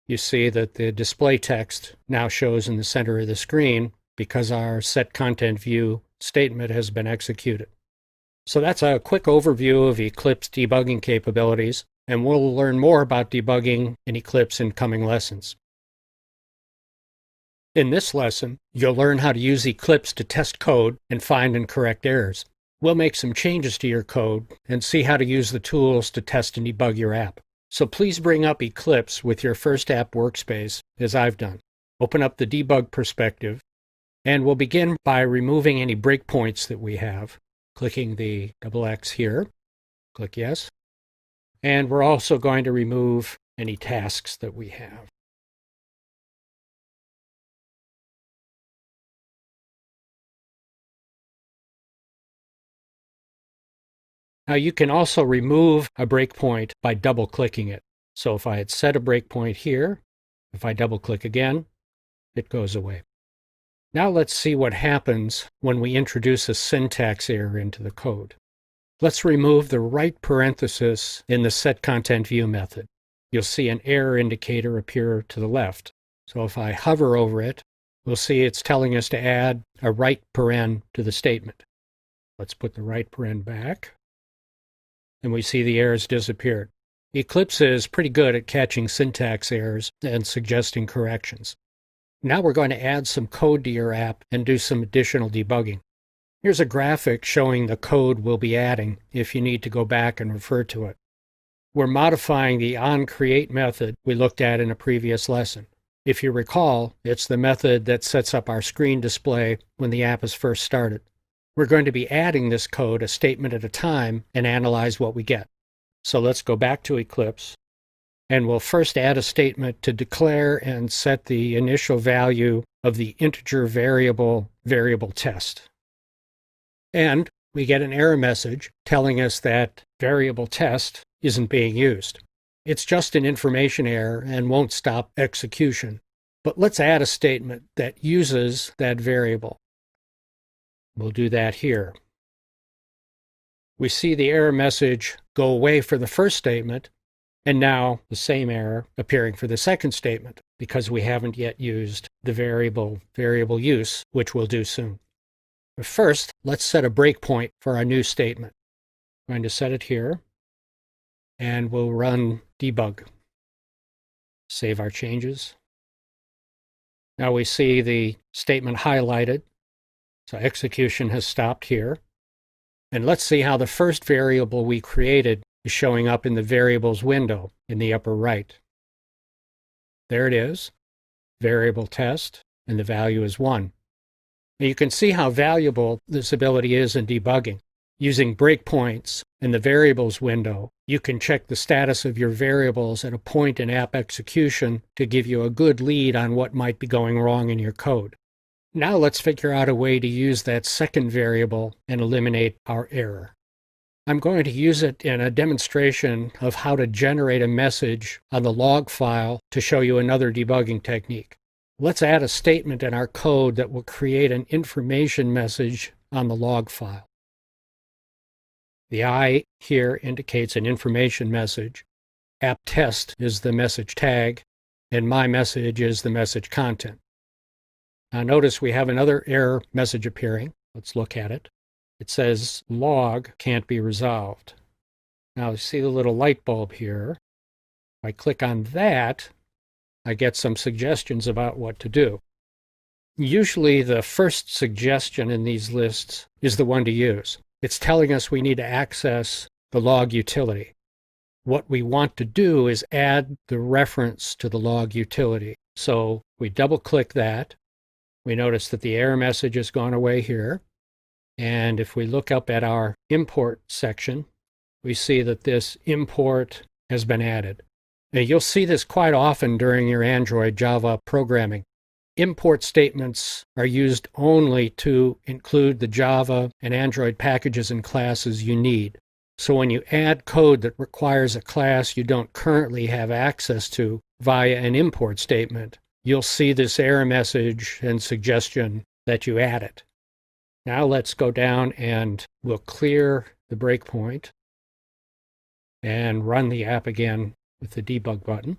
you see that the display text now shows in the center of the screen because our set content view statement has been executed. So that's a quick overview of Eclipse debugging capabilities, and we'll learn more about debugging in Eclipse in coming lessons. In this lesson, you'll learn how to use Eclipse to test code and find and correct errors. We'll make some changes to your code and see how to use the tools to test and debug your app. So please bring up Eclipse with your first app workspace, as I've done. Open up the debug perspective, and we'll begin by removing any breakpoints that we have. Clicking the X here, click Yes. And we're also going to remove any tasks that we have. Now you can also remove a breakpoint by double-clicking it. So if I had set a breakpoint here, if I double-click again, it goes away. Now let's see what happens when we introduce a syntax error into the code. Let's remove the right parenthesis in the setContentView method. You'll see an error indicator appear to the left. So if I hover over it, we'll see it's telling us to add a right paren to the statement. Let's put the right paren back, and we see the errors disappeared. Eclipse is pretty good at catching syntax errors and suggesting corrections. Now we're going to add some code to your app and do some additional debugging. Here's a graphic showing the code we'll be adding if you need to go back and refer to it. We're modifying the onCreate method we looked at in a previous lesson. If you recall, it's the method that sets up our screen display when the app is first started. We're going to be adding this code a statement at a time and analyze what we get. So let's go back to Eclipse, and we'll first add a statement to declare and set the initial value of the integer variable test. And we get an error message telling us that variable test isn't being used. It's just an information error and won't stop execution. But let's add a statement that uses that variable. We'll do that here. We see the error message go away for the first statement, and now the same error appearing for the second statement because we haven't yet used the variable use, which we'll do soon. But first, let's set a breakpoint for our new statement. I'm going to set it here, and we'll run debug. Save our changes. Now we see the statement highlighted, so execution has stopped here. And let's see how the first variable we created is showing up in the variables window in the upper right. There it is, variable test, and the value is 1. Now you can see how valuable this ability is in debugging. Using breakpoints in the variables window, you can check the status of your variables at a point in app execution to give you a good lead on what might be going wrong in your code. Now let's figure out a way to use that second variable and eliminate our error. I'm going to use it in a demonstration of how to generate a message on the log file to show you another debugging technique. Let's add a statement in our code that will create an information message on the log file. The I here indicates an information message. App test is the message tag, and my message is the message content. Now notice we have another error message appearing. Let's look at it. It says log can't be resolved. Now you see the little light bulb here. If I click on that, I get some suggestions about what to do. Usually the first suggestion in these lists is the one to use. It's telling us we need to access the log utility. What we want to do is add the reference to the log utility. So we double-click that. we notice that the error message has gone away here. And if we look up at our import section, we see that this import has been added. Now, you'll see this quite often during your Android Java programming. Import statements are used only to include the Java and Android packages and classes you need. So when you add code that requires a class you don't currently have access to via an import statement, you'll see this error message and suggestion that you add it. Now let's go down and we'll clear the breakpoint and run the app again with the debug button.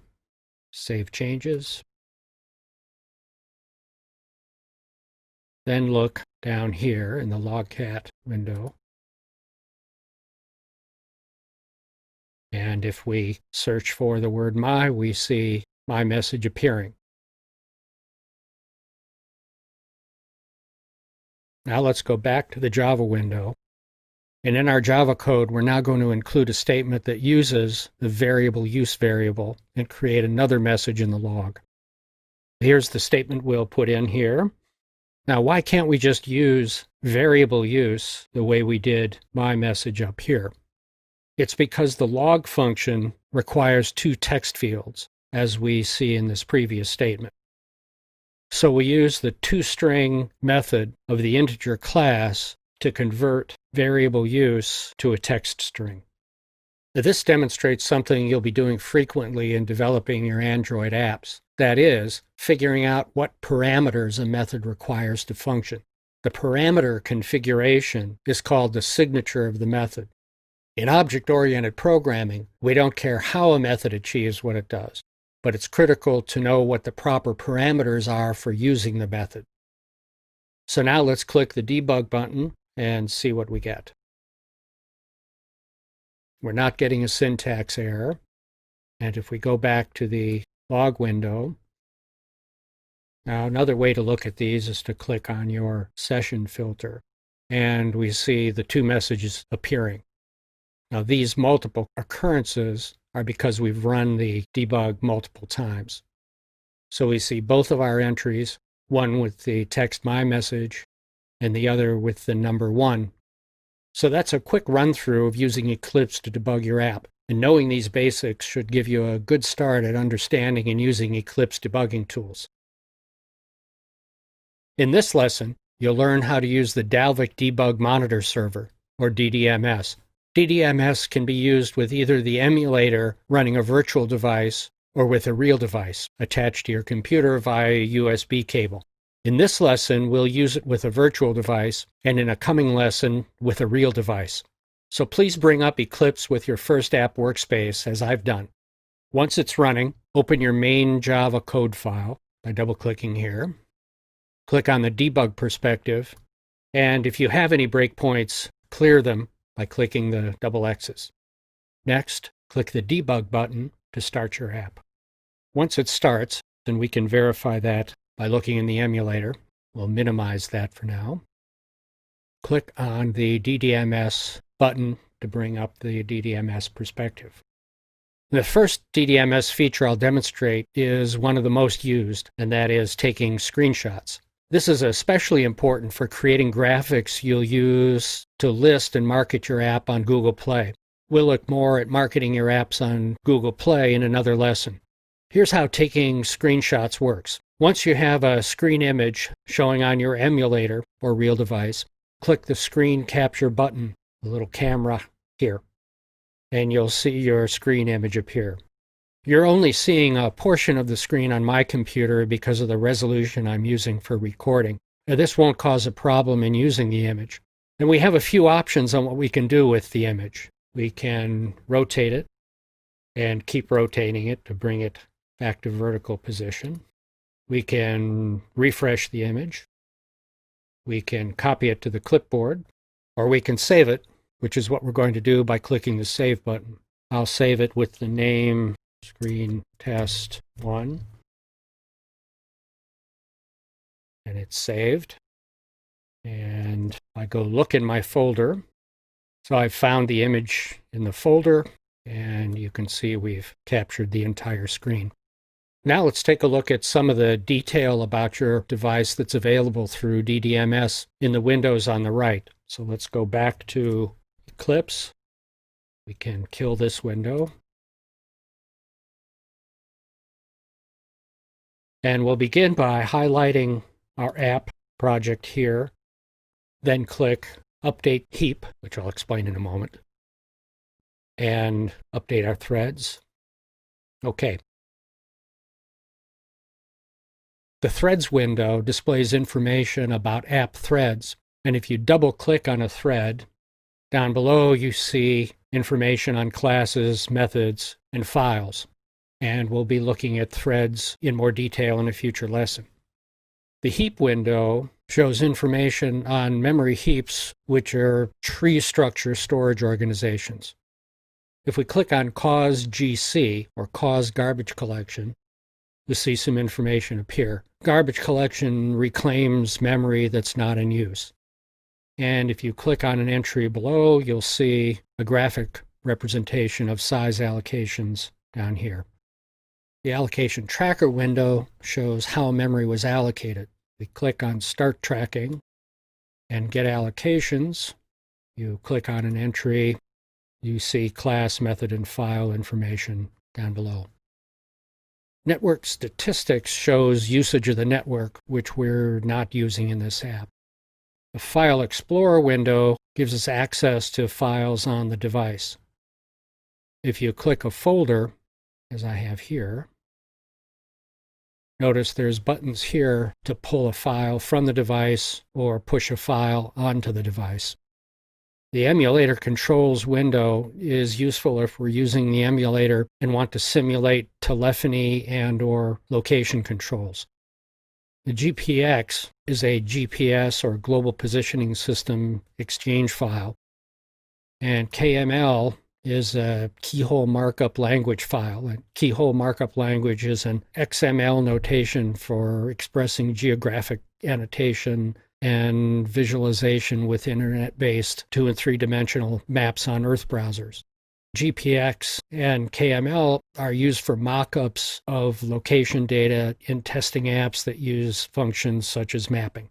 Save changes. Then look down here in the logcat window. And if we search for the word my, we see my message appearing. Now let's go back to the Java window. And in our Java code, we're now going to include a statement that uses the variable use variable and create another message in the log. Here's the statement we'll put in here. Now, why can't we just use variable use the way we did my message up here? It's because the log function requires two text fields, as we see in this previous statement. So we use the toString method of the integer class to convert variable use to a text string. Now, this demonstrates something you'll be doing frequently in developing your Android apps. That is, figuring out what parameters a method requires to function. The parameter configuration is called the signature of the method. In object-oriented programming, we don't care how a method achieves what it does, but it's critical to know what the proper parameters are for using the method. So now let's click the debug button and see what we get. We're not getting a syntax error. And if we go back to the log window, now another way to look at these is to click on your session filter, and we see the two messages appearing. Now these multiple occurrences are because we've run the debug multiple times. So we see both of our entries, one with the text my message and the other with the number 1. So that's a quick run through of using Eclipse to debug your app. And knowing these basics should give you a good start at understanding and using Eclipse debugging tools. In this lesson, you'll learn how to use the Dalvik Debug Monitor Server, or DDMS. DDMS can be used with either the emulator running a virtual device or with a real device attached to your computer via a USB cable. In this lesson, we'll use it with a virtual device, and in a coming lesson, with a real device. So please bring up Eclipse with your first app workspace, as I've done. Once it's running, open your main Java code file by double-clicking here. Click on the debug perspective, and if you have any breakpoints, clear them by clicking the double X's. Next, click the debug button to start your app. Once it starts, then we can verify that by looking in the emulator. We'll minimize that for now. Click on the DDMS button to bring up the DDMS perspective. The first DDMS feature I'll demonstrate is one of the most used, and that is taking screenshots. This is especially important for creating graphics you'll use to list and market your app on Google Play. We'll look more at marketing your apps on Google Play in another lesson. Here's how taking screenshots works. Once you have a screen image showing on your emulator or real device, click the screen capture button, the little camera here, and you'll see your screen image appear. You're only seeing a portion of the screen on my computer because of the resolution I'm using for recording. Now, this won't cause a problem in using the image. And we have a few options on what we can do with the image. We can rotate it and keep rotating it to bring it back to vertical position. We can refresh the image. We can copy it to the clipboard, or we can save it, which is what we're going to do by clicking the Save button. I'll save it with the name Screen Test 1, and it's saved. And I go look in my folder. So I've found the image in the folder, and you can see we've captured the entire screen. Now let's take a look at some of the detail about your device that's available through DDMS in the windows on the right. So let's go back to Eclipse. We can kill this window. And we'll begin by highlighting our app project here, then click Update Heap, which I'll explain in a moment, and update our threads. Okay. The Threads window displays information about app threads, and if you double-click on a thread, down below you see information on classes, methods, and files, and we'll be looking at threads in more detail in a future lesson. The Heap window shows information on memory heaps, which are tree structure storage organizations. If we click on Cause GC, or Cause Garbage Collection, you'll see some information appear. Garbage collection reclaims memory that's not in use. And if you click on an entry below, you'll see a graphic representation of size allocations down here. The Allocation Tracker window shows how memory was allocated. We click on Start Tracking and Get Allocations. You click on an entry, you see class, method, and file information down below. Network Statistics shows usage of the network, which we're not using in this app. The File Explorer window gives us access to files on the device. If you click a folder, as I have here, notice there's buttons here to pull a file from the device or push a file onto the device. The Emulator Controls window is useful if we're using the emulator and want to simulate telephony and/or location controls. The GPX is a GPS or Global Positioning System exchange file, and KML is a keyhole markup language file. And keyhole markup language is an XML notation for expressing geographic annotation and visualization with internet-based 2- and 3-dimensional maps on Earth browsers. GPX and KML are used for mockups of location data in testing apps that use functions such as mapping.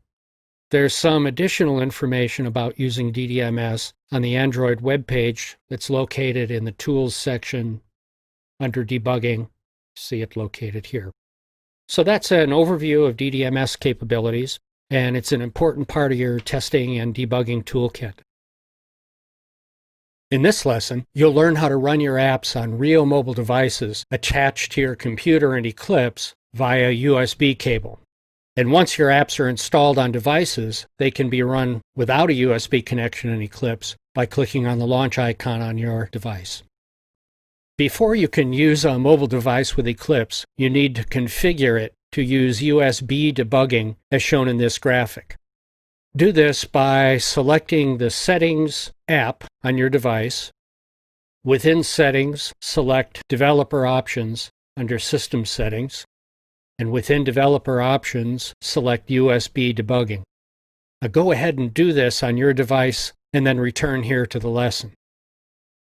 There's some additional information about using DDMS on the Android web page that's located in the Tools section under Debugging. See it located here. So that's an overview of DDMS capabilities, and it's an important part of your testing and debugging toolkit. In this lesson, you'll learn how to run your apps on real mobile devices attached to your computer in Eclipse via USB cable. And once your apps are installed on devices, they can be run without a USB connection in Eclipse by clicking on the launch icon on your device. Before you can use a mobile device with Eclipse, you need to configure it to use USB debugging as shown in this graphic. Do this by selecting the Settings app on your device. Within Settings, select Developer Options under System Settings, and within Developer Options, select USB Debugging. Now go ahead and do this on your device and then return here to the lesson.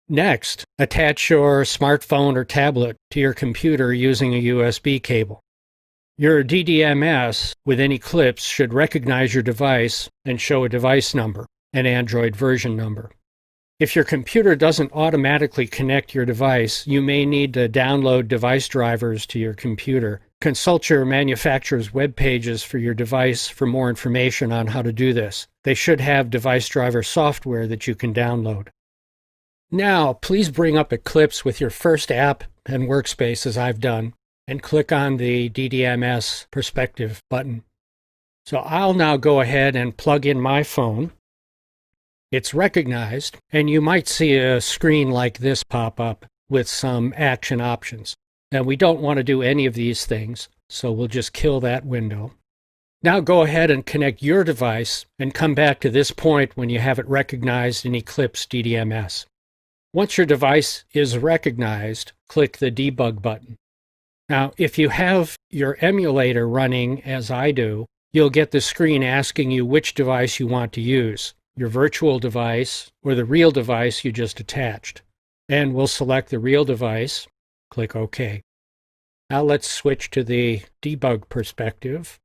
Next, attach your smartphone or tablet to your computer using a USB cable. Your DDMS within Eclipse should recognize your device and show a device number, an Android version number. If your computer doesn't automatically connect your device, you may need to download device drivers to your computer. Consult your manufacturer's web pages for your device for more information on how to do this. They should have device driver software that you can download. Now, please bring up Eclipse with your first app and workspace as I've done, and click on the DDMS Perspective button. So I'll now go ahead and plug in my phone. It's recognized, and you might see a screen like this pop up with some action options. Now we don't want to do any of these things, so we'll just kill that window. Now go ahead and connect your device and come back to this point when you have it recognized in Eclipse DDMS. Once your device is recognized, click the Debug button. Now, if you have your emulator running, as I do, you'll get the screen asking you which device you want to use, your virtual device or the real device you just attached. And we'll select the real device, click OK. Now let's switch to the debug perspective.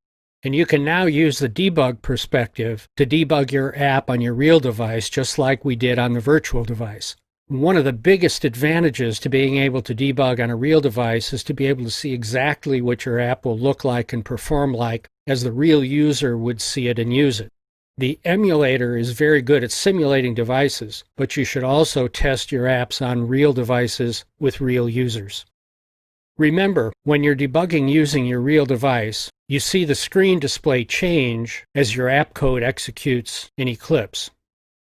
And you can now use the debug perspective to debug your app on your real device, just like we did on the virtual device. One of the biggest advantages to being able to debug on a real device is to be able to see exactly what your app will look like and perform like as the real user would see it and use it. The emulator is very good at simulating devices, but you should also test your apps on real devices with real users. Remember, when you're debugging using your real device, you see the screen display change as your app code executes in Eclipse.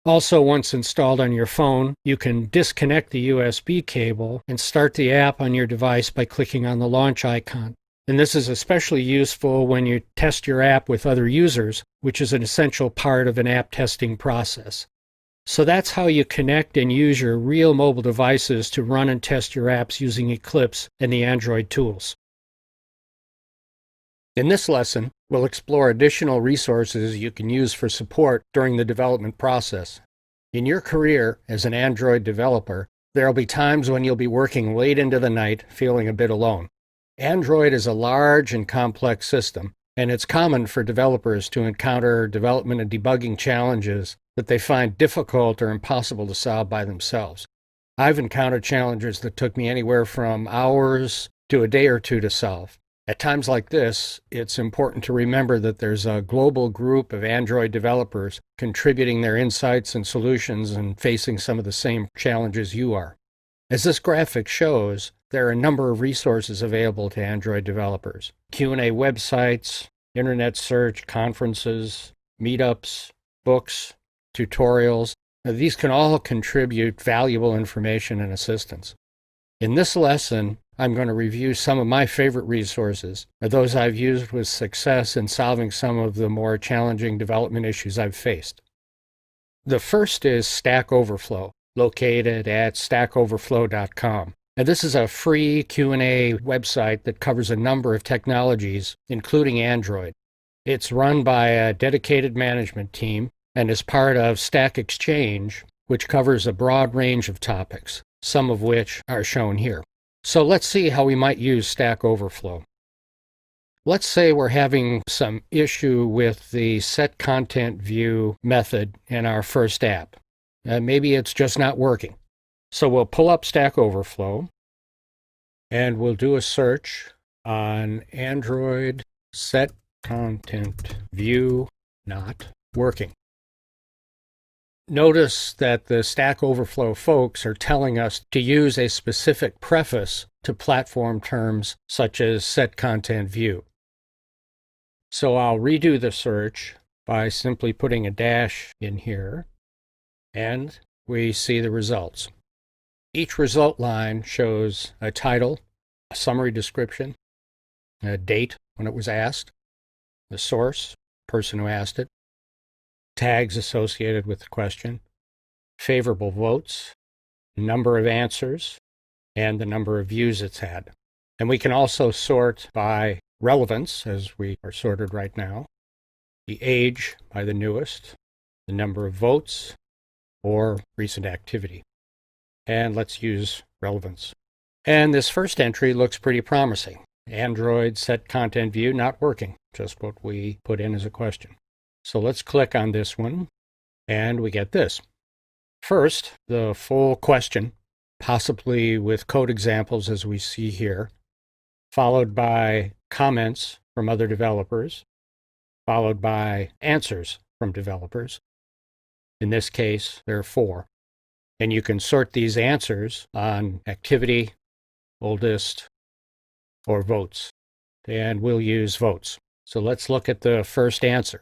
Also, once installed on your phone, you can disconnect the USB cable and start the app on your device by clicking on the launch icon. And this is especially useful when you test your app with other users, which is an essential part of an app testing process. So that's how you connect and use your real mobile devices to run and test your apps using Eclipse and the Android tools. In this lesson, we'll explore additional resources you can use for support during the development process. In your career as an Android developer, there will be times when you'll be working late into the night feeling a bit alone. Android is a large and complex system, and it's common for developers to encounter development and debugging challenges that they find difficult or impossible to solve by themselves. I've encountered challenges that took me anywhere from hours to a day or two to solve. At times like this, it's important to remember that there's a global group of Android developers contributing their insights and solutions and facing some of the same challenges you are. As this graphic shows, there are a number of resources available to Android developers. Q&A websites, internet search, conferences, meetups, books, tutorials. Now, these can all contribute valuable information and assistance. In this lesson, I'm going to review some of my favorite resources, those I've used with success in solving some of the more challenging development issues I've faced. The first is Stack Overflow, located at stackoverflow.com. And this is a free Q&A website that covers a number of technologies, including Android. It's run by a dedicated management team and is part of Stack Exchange, which covers a broad range of topics, some of which are shown here. So let's see how we might use Stack Overflow. Let's say we're having some issue with the setContentView method in our first app. Maybe it's just not working. So we'll pull up Stack Overflow and we'll do a search on Android setContentView not working. Notice that the Stack Overflow folks are telling us to use a specific preface to platform terms such as setContentView. So I'll redo the search by simply putting a dash in here, and we see the results. Each result line shows a title, a summary description, a date when it was asked, the source, person who asked it, tags associated with the question, favorable votes, number of answers, and the number of views it's had. And we can also sort by relevance, as we are sorted right now, the age by the newest, the number of votes, or recent activity. And let's use relevance. And this first entry looks pretty promising. Android setContentView not working, just what we put in as a question. So let's click on this one, and we get this. First, the full question, possibly with code examples as we see here, followed by comments from other developers, followed by answers from developers. In this case, there are 4. And you can sort these answers on activity, oldest, or votes. And we'll use votes. So let's look at the first answer.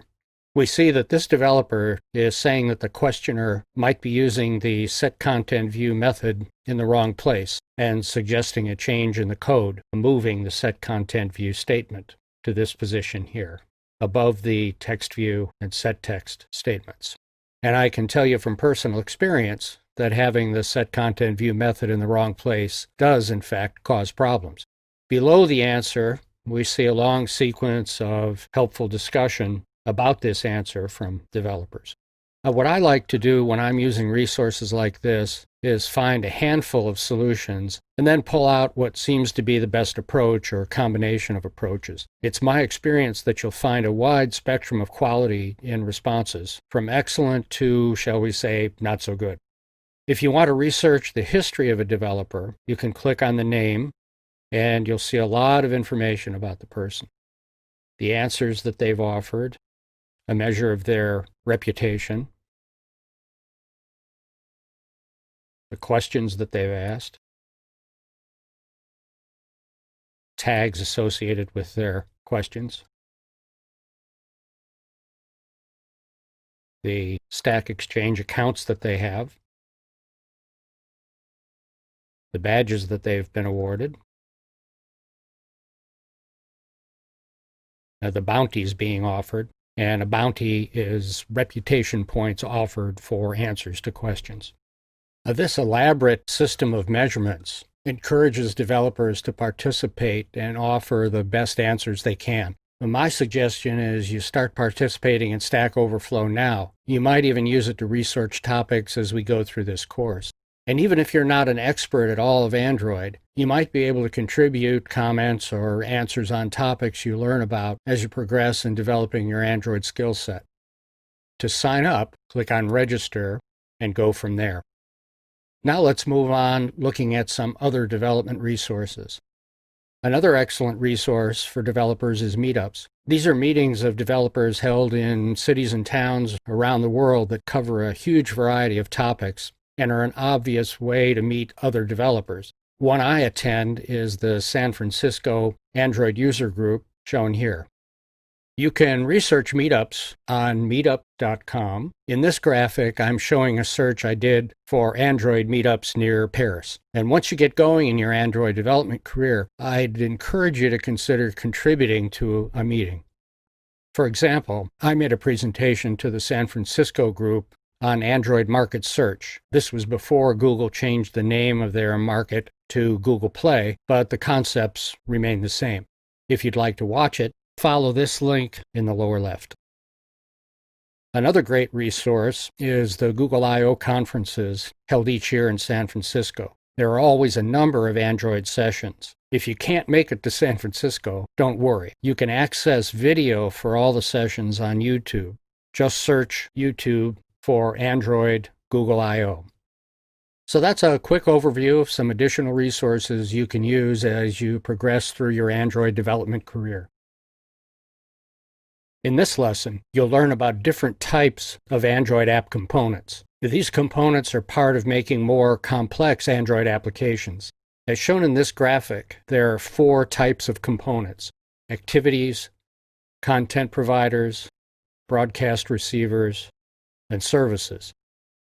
We see that this developer is saying that the questioner might be using the setContentView method in the wrong place and suggesting a change in the code, moving the setContentView statement to this position here, above the TextView and setText statements. And I can tell you from personal experience that having the setContentView method in the wrong place does, in fact, cause problems. Below the answer, we see a long sequence of helpful discussion about this answer from developers. What I like to do when I'm using resources like this is find a handful of solutions and then pull out what seems to be the best approach or combination of approaches. It's my experience that you'll find a wide spectrum of quality in responses, from excellent to, shall we say, not so good. If you want to research the history of a developer, you can click on the name and you'll see a lot of information about the person, the answers that they've offered, a measure of their reputation, the questions that they've asked, tags associated with their questions, the Stack Exchange accounts that they have, the badges that they've been awarded, the bounties being offered, and a bounty is reputation points offered for answers to questions. This elaborate system of measurements encourages developers to participate and offer the best answers they can. My suggestion is you start participating in Stack Overflow now. You might even use it to research topics as we go through this course. And even if you're not an expert at all of Android, you might be able to contribute comments or answers on topics you learn about as you progress in developing your Android skill set. To sign up, click on Register and go from there. Now let's move on looking at some other development resources. Another excellent resource for developers is meetups. These are meetings of developers held in cities and towns around the world that cover a huge variety of topics and are an obvious way to meet other developers. One I attend is the San Francisco Android User Group, shown here. You can research meetups on meetup.com. In this graphic, I'm showing a search I did for Android meetups near Paris. And once you get going in your Android development career, I'd encourage you to consider contributing to a meeting. For example, I made a presentation to the San Francisco group on Android Market Search. This was before Google changed the name of their market to Google Play, but the concepts remain the same. If you'd like to watch it, follow this link in the lower left. Another great resource is the Google I/O conferences held each year in San Francisco. There are always a number of Android sessions. If you can't make it to San Francisco, don't worry. You can access video for all the sessions on YouTube. Just search YouTube for Android Google I/O. So that's a quick overview of some additional resources you can use as you progress through your Android development career. In this lesson, you'll learn about different types of Android app components. These components are part of making more complex Android applications. As shown in this graphic, there are 4 types of components: activities, content providers, broadcast receivers, and services.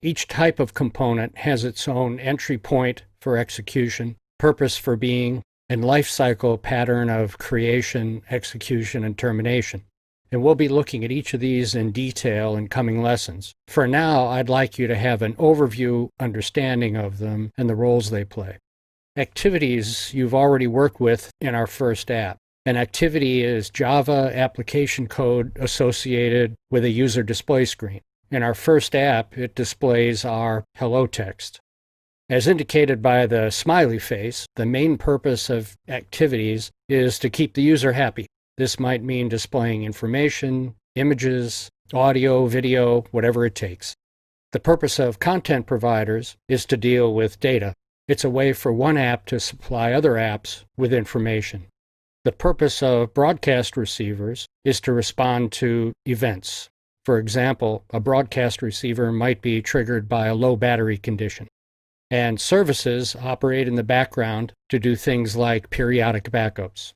Each type of component has its own entry point for execution, purpose for being, and life cycle pattern of creation, execution, and termination. And we'll be looking at each of these in detail in coming lessons. For now, I'd like you to have an overview understanding of them and the roles they play. Activities you've already worked with in our first app. An activity is Java application code associated with a user display screen. In our first app, it displays our hello text. As indicated by the smiley face, the main purpose of activities is to keep the user happy. This might mean displaying information, images, audio, video, whatever it takes. The purpose of content providers is to deal with data. It's a way for one app to supply other apps with information. The purpose of broadcast receivers is to respond to events. For example, a broadcast receiver might be triggered by a low battery condition. And services operate in the background to do things like periodic backups.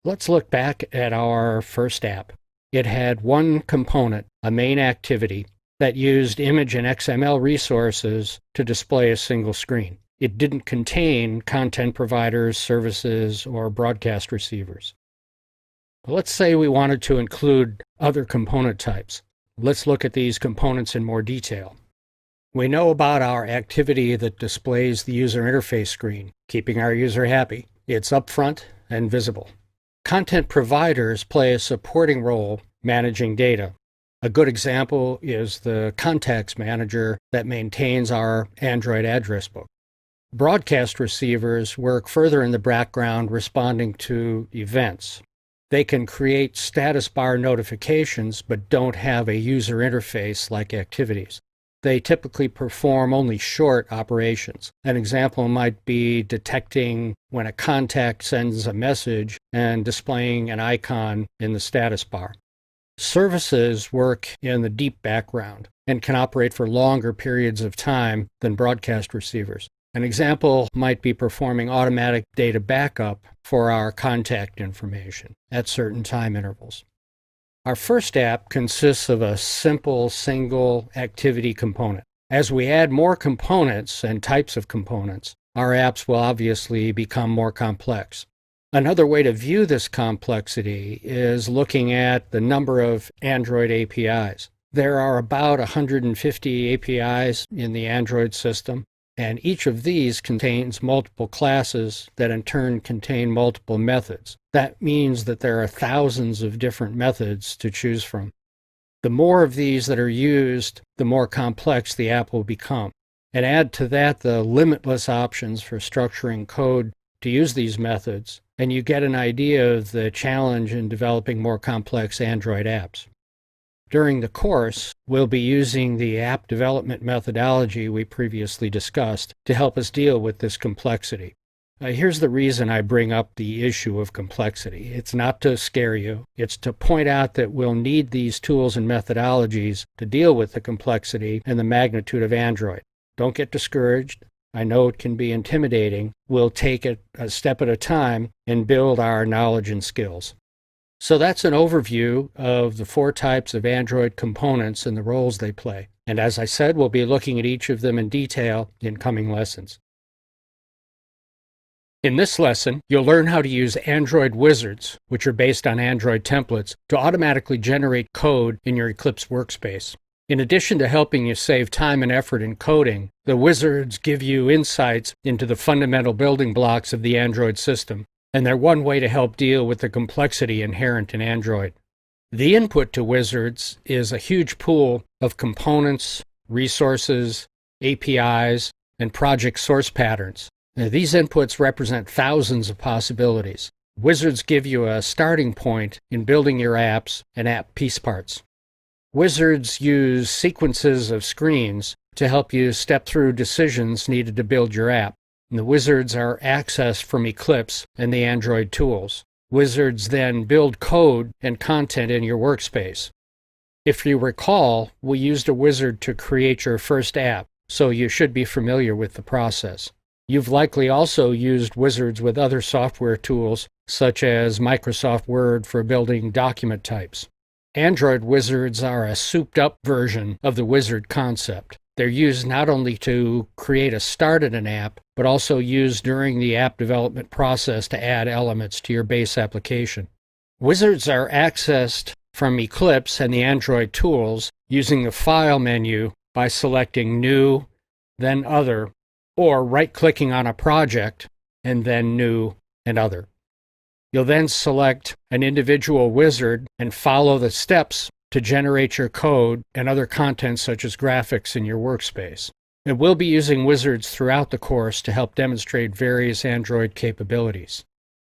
Let's look back at our first app. It had one component, a main activity, that used image and XML resources to display a single screen. It didn't contain content providers, services, or broadcast receivers. Let's say we wanted to include other component types. Let's look at these components in more detail. We know about our activity that displays the user interface screen, keeping our user happy. It's upfront and visible. Content providers play a supporting role managing data. A good example is the contacts manager that maintains our Android address book. Broadcast receivers work further in the background responding to events. They can create status bar notifications but don't have a user interface like activities. They typically perform only short operations. An example might be detecting when a contact sends a message and displaying an icon in the status bar. Services work in the deep background and can operate for longer periods of time than broadcast receivers. An example might be performing automatic data backup for our contact information at certain time intervals. Our first app consists of a simple single activity component. As we add more components and types of components, our apps will obviously become more complex. Another way to view this complexity is looking at the number of Android APIs. There are about 150 APIs in the Android system, and each of these contains multiple classes that in turn contain multiple methods. That means that there are thousands of different methods to choose from. The more of these that are used, the more complex the app will become. And add to that the limitless options for structuring code to use these methods, and you get an idea of the challenge in developing more complex Android apps. During the course, we'll be using the app development methodology we previously discussed to help us deal with this complexity. Here's the reason I bring up the issue of complexity. It's not to scare you. It's to point out that we'll need these tools and methodologies to deal with the complexity and the magnitude of Android. Don't get discouraged. I know it can be intimidating. We'll take it a step at a time and build our knowledge and skills. So that's an overview of the 4 types of Android components and the roles they play. And as I said, we'll be looking at each of them in detail in coming lessons. In this lesson, you'll learn how to use Android wizards, which are based on Android templates, to automatically generate code in your Eclipse workspace. In addition to helping you save time and effort in coding, the wizards give you insights into the fundamental building blocks of the Android system, and they're one way to help deal with the complexity inherent in Android. The input to wizards is a huge pool of components, resources, APIs, and project source patterns. Now, these inputs represent thousands of possibilities. Wizards give you a starting point in building your apps and app piece parts. Wizards use sequences of screens to help you step through decisions needed to build your app. And the wizards are accessed from Eclipse and the Android tools. Wizards then build code and content in your workspace. If you recall, we used a wizard to create your first app, so you should be familiar with the process. You've likely also used wizards with other software tools, such as Microsoft Word for building document types. Android wizards are a souped-up version of the wizard concept. They're used not only to create a start in an app, but also used during the app development process to add elements to your base application. Wizards are accessed from Eclipse and the Android tools using the File menu by selecting New, then Other, or right-clicking on a project and then New and Other. You'll then select an individual wizard and follow the steps to generate your code and other content such as graphics in your workspace. And we'll be using wizards throughout the course to help demonstrate various Android capabilities.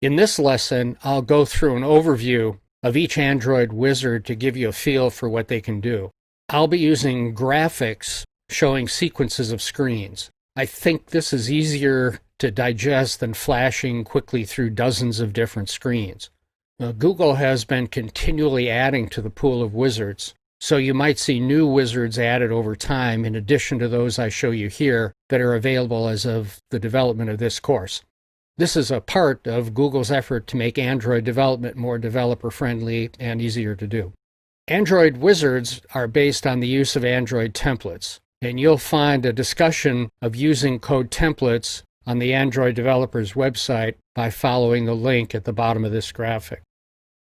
In this lesson, I'll go through an overview of each Android wizard to give you a feel for what they can do. I'll be using graphics showing sequences of screens. I think this is easier to digest than flashing quickly through dozens of different screens. Google has been continually adding to the pool of wizards, so you might see new wizards added over time in addition to those I show you here that are available as of the development of this course. This is a part of Google's effort to make Android development more developer-friendly and easier to do. Android wizards are based on the use of Android templates, and you'll find a discussion of using code templates on the Android developers website by following the link at the bottom of this graphic.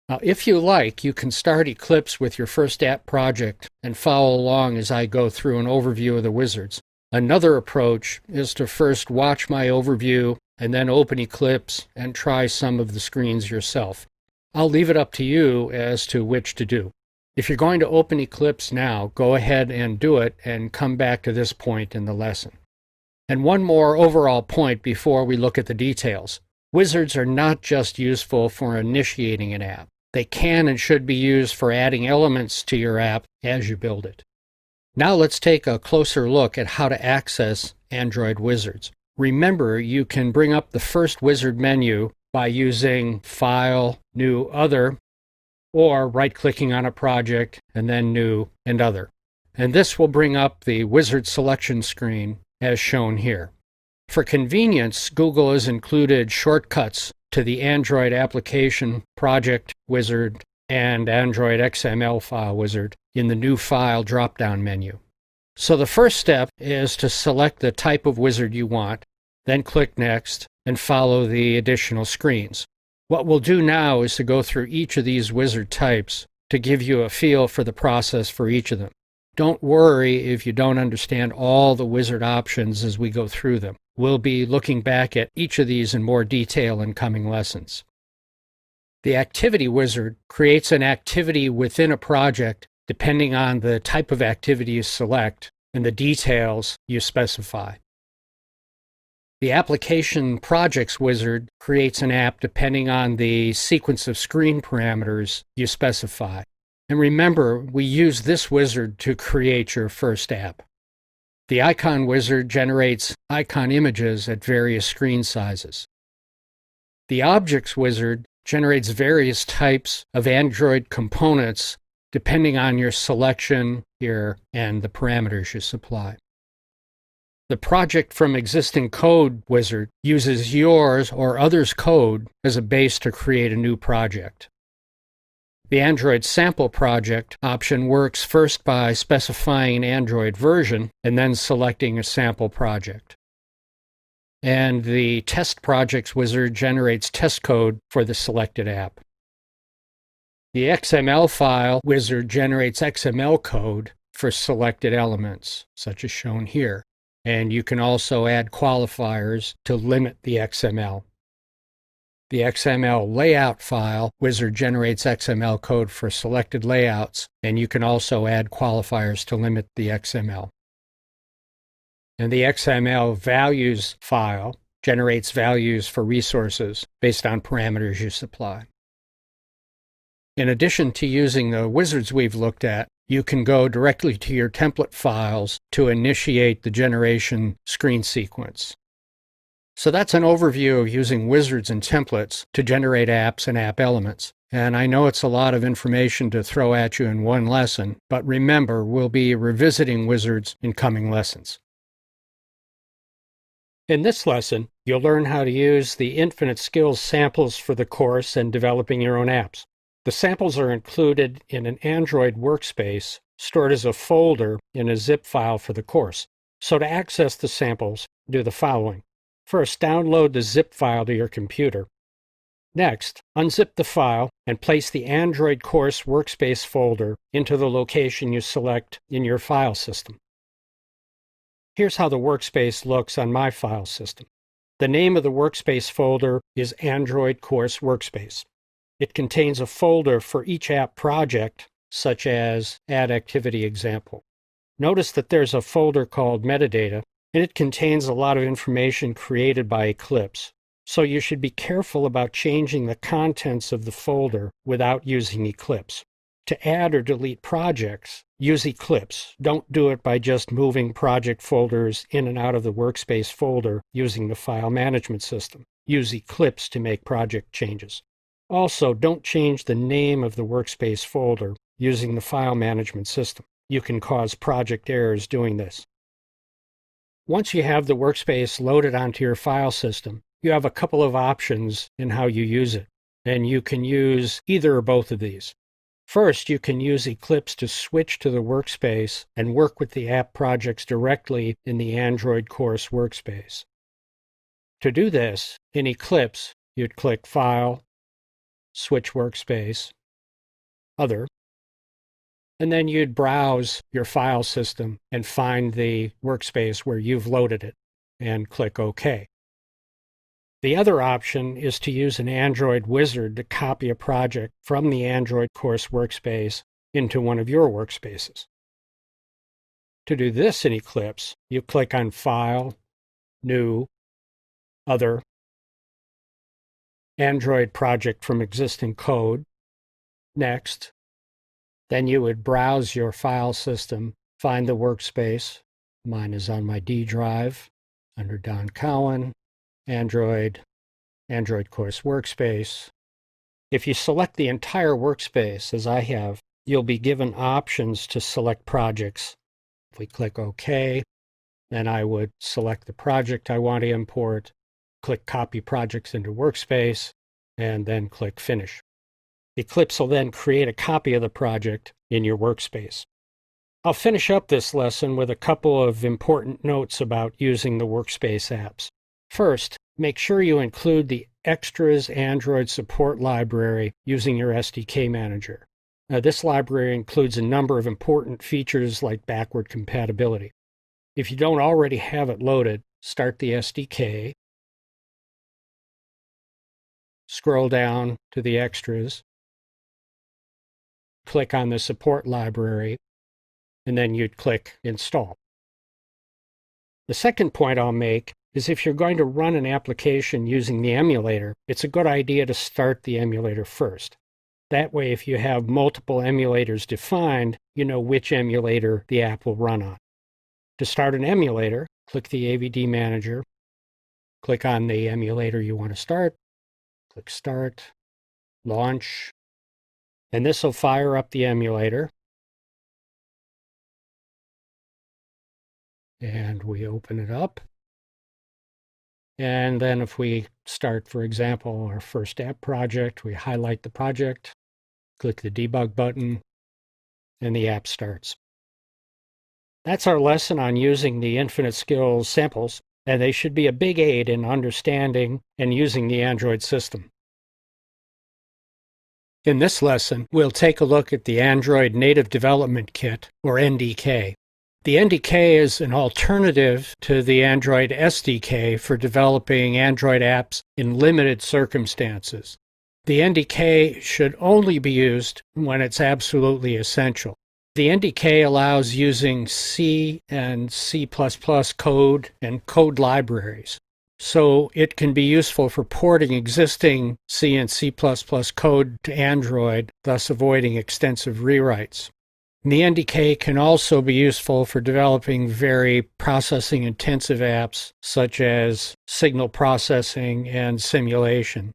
Now, if you like, you can start Eclipse with your first app project and follow along as I go through an overview of the wizards. Another approach is to first watch my overview and then open Eclipse and try some of the screens yourself. I'll leave it up to you as to which to do. If you're going to open Eclipse now, go ahead and do it and come back to this point in the lesson. And one more overall point before we look at the details. Wizards are not just useful for initiating an app. They can and should be used for adding elements to your app as you build it. Now let's take a closer look at how to access Android wizards. Remember, you can bring up the first wizard menu by using File, New, Other, or right-clicking on a project and then New and Other. And this will bring up the wizard selection screen as shown here. For convenience, Google has included shortcuts to the Android application project wizard and Android XML file wizard in the New File drop-down menu. So the first step is to select the type of wizard you want, then click Next and follow the additional screens. What we'll do now is to go through each of these wizard types to give you a feel for the process for each of them. Don't worry if you don't understand all the wizard options as we go through them. We'll be looking back at each of these in more detail in coming lessons. The Activity Wizard creates an activity within a project depending on the type of activity you select and the details you specify. The Application Projects Wizard creates an app depending on the sequence of screen parameters you specify. And remember, we use this wizard to create your first app. The Icon Wizard generates icon images at various screen sizes. The Objects Wizard generates various types of Android components depending on your selection here and the parameters you supply. The Project from Existing Code wizard uses yours or others' code as a base to create a new project. The Android Sample Project option works first by specifying an Android version and then selecting a sample project. And the Test Projects wizard generates test code for the selected app. The XML file wizard generates XML code for selected elements, such as shown here. And you can also add qualifiers to limit the XML. The XML layout file wizard generates XML code for selected layouts, and you can also add qualifiers to limit the XML. And the XML values file generates values for resources based on parameters you supply. In addition to using the wizards we've looked at, you can go directly to your template files to initiate the generation screen sequence. So that's an overview of using wizards and templates to generate apps and app elements. And I know it's a lot of information to throw at you in one lesson, but remember, we'll be revisiting wizards in coming lessons. In this lesson, you'll learn how to use the Infinite Skills samples for the course and developing your own apps. The samples are included in an Android workspace stored as a folder in a zip file for the course. So to access the samples, do the following. First, download the zip file to your computer. Next, unzip the file and place the Android course workspace folder into the location you select in your file system. Here's how the workspace looks on my file system. The name of the workspace folder is Android Course Workspace. It contains a folder for each app project, such as Add Activity Example. Notice that there's a folder called Metadata, and it contains a lot of information created by Eclipse. So you should be careful about changing the contents of the folder without using Eclipse. To add or delete projects, use Eclipse. Don't do it by just moving project folders in and out of the workspace folder using the file management system. Use Eclipse to make project changes. Also, don't change the name of the workspace folder using the file management system. You can cause project errors doing this. Once you have the workspace loaded onto your file system, you have a couple of options in how you use it, and you can use either or both of these. First, you can use Eclipse to switch to the workspace and work with the app projects directly in the Android course workspace. To do this, in Eclipse, you'd click File, Switch Workspace, Other, and then you'd browse your file system and find the workspace where you've loaded it and click OK. The other option is to use an Android wizard to copy a project from the Android course workspace into one of your workspaces. To do this in Eclipse, you click on File, New, Other, Android project from existing code, Next. Then you would browse your file system, find the workspace. Mine is on my D drive, under Don Cowan, Android Course Workspace. If you select the entire workspace, as I have, you'll be given options to select projects. If we click OK, then I would select the project I want to import, click Copy Projects into Workspace, and then click Finish. Eclipse will then create a copy of the project in your workspace. I'll finish up this lesson with a couple of important notes about using the workspace apps. First, make sure you include the Extras Android support library using your SDK manager. Now, this library includes a number of important features like backward compatibility. If you don't already have it loaded, start the SDK, scroll down to the Extras, click on the support library, and then you'd click Install. The second point I'll make is if you're going to run an application using the emulator, it's a good idea to start the emulator first. That way, if you have multiple emulators defined, you know which emulator the app will run on. To start an emulator, click the AVD Manager, click on the emulator you want to start, click Start, Launch, and this will fire up the emulator. And we open it up. And then if we start, for example, our first app project, we highlight the project, click the Debug button, and the app starts. That's our lesson on using the Infinite Skills samples, and they should be a big aid in understanding and using the Android system. In this lesson, we'll take a look at the Android Native Development Kit, or NDK. The NDK is an alternative to the Android SDK for developing Android apps in limited circumstances. The NDK should only be used when it's absolutely essential. The NDK allows using C and C++ code and code libraries, so it can be useful for porting existing C and C++ code to Android, thus avoiding extensive rewrites. The NDK can also be useful for developing very processing-intensive apps, such as signal processing and simulation.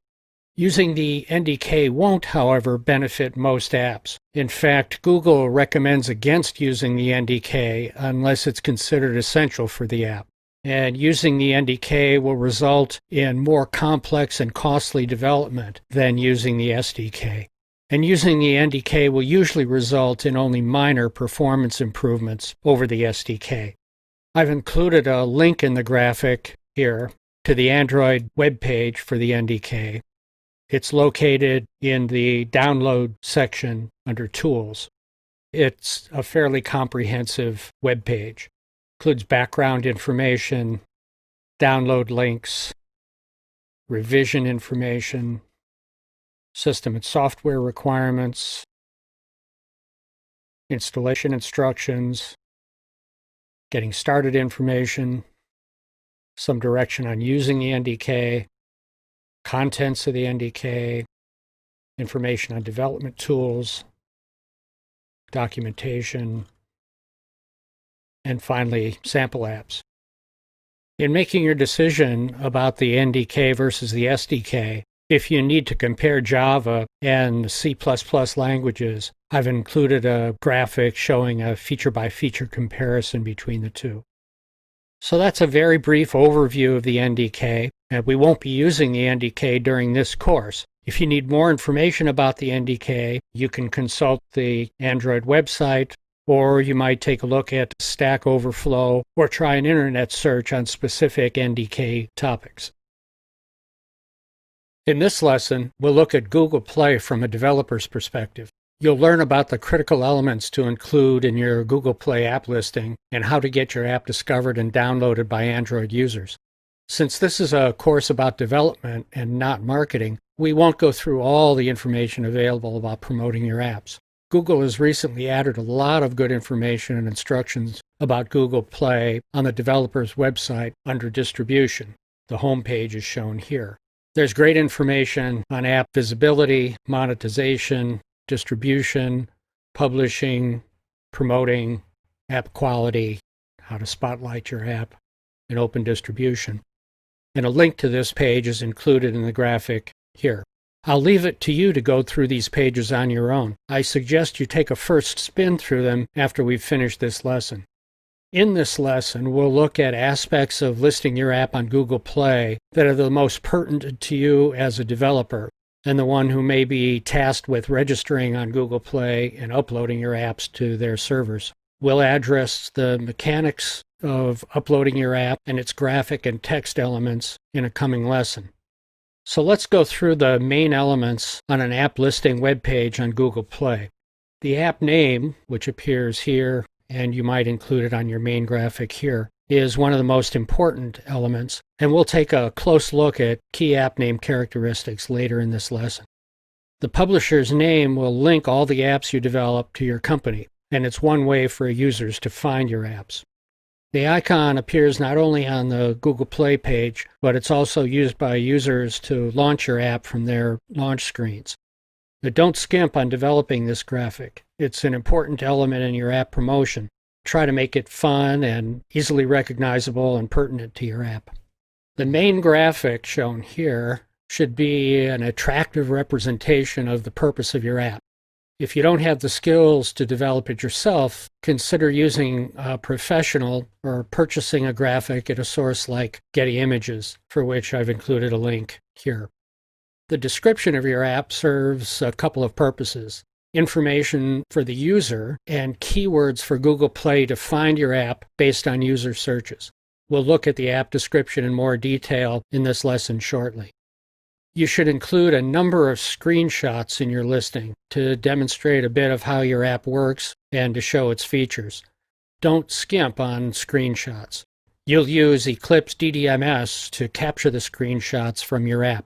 Using the NDK won't, however, benefit most apps. In fact, Google recommends against using the NDK unless it's considered essential for the app. And using the NDK will result in more complex and costly development than using the SDK. And using the NDK will usually result in only minor performance improvements over the SDK. I've included a link in the graphic here to the Android web page for the NDK. It's located in the Download section under Tools. It's a fairly comprehensive web page. Includes background information, download links, revision information, system and software requirements, installation instructions, getting started information, some direction on using the NDK, contents of the NDK, information on development tools, documentation, and finally, sample apps. In making your decision about the NDK versus the SDK, if you need to compare Java and C++ languages, I've included a graphic showing a feature-by-feature comparison between the two. So that's a very brief overview of the NDK, and we won't be using the NDK during this course. If you need more information about the NDK, you can consult the Android website, or you might take a look at Stack Overflow or try an internet search on specific NDK topics. In this lesson, we'll look at Google Play from a developer's perspective. You'll learn about the critical elements to include in your Google Play app listing and how to get your app discovered and downloaded by Android users. Since this is a course about development and not marketing, we won't go through all the information available about promoting your apps. Google has recently added a lot of good information and instructions about Google Play on the developer's website under Distribution. The home page is shown here. There's great information on app visibility, monetization, distribution, publishing, promoting, app quality, how to spotlight your app, and open distribution. And a link to this page is included in the graphic here. I'll leave it to you to go through these pages on your own. I suggest you take a first spin through them after we've finished this lesson. In this lesson, we'll look at aspects of listing your app on Google Play that are the most pertinent to you as a developer and the one who may be tasked with registering on Google Play and uploading your apps to their servers. We'll address the mechanics of uploading your app and its graphic and text elements in a coming lesson. So let's go through the main elements on an app listing web page on Google Play. The app name, which appears here, and you might include it on your main graphic here, is one of the most important elements, and we'll take a close look at key app name characteristics later in this lesson. The publisher's name will link all the apps you develop to your company, and it's one way for users to find your apps. The icon appears not only on the Google Play page, but it's also used by users to launch your app from their launch screens. But don't skimp on developing this graphic. It's an important element in your app promotion. Try to make it fun and easily recognizable and pertinent to your app. The main graphic shown here should be an attractive representation of the purpose of your app. If you don't have the skills to develop it yourself, consider using a professional or purchasing a graphic at a source like Getty Images, for which I've included a link here. The description of your app serves a couple of purposes: information for the user and keywords for Google Play to find your app based on user searches. We'll look at the app description in more detail in this lesson shortly. You should include a number of screenshots in your listing to demonstrate a bit of how your app works and to show its features. Don't skimp on screenshots. You'll use Eclipse DDMS to capture the screenshots from your app.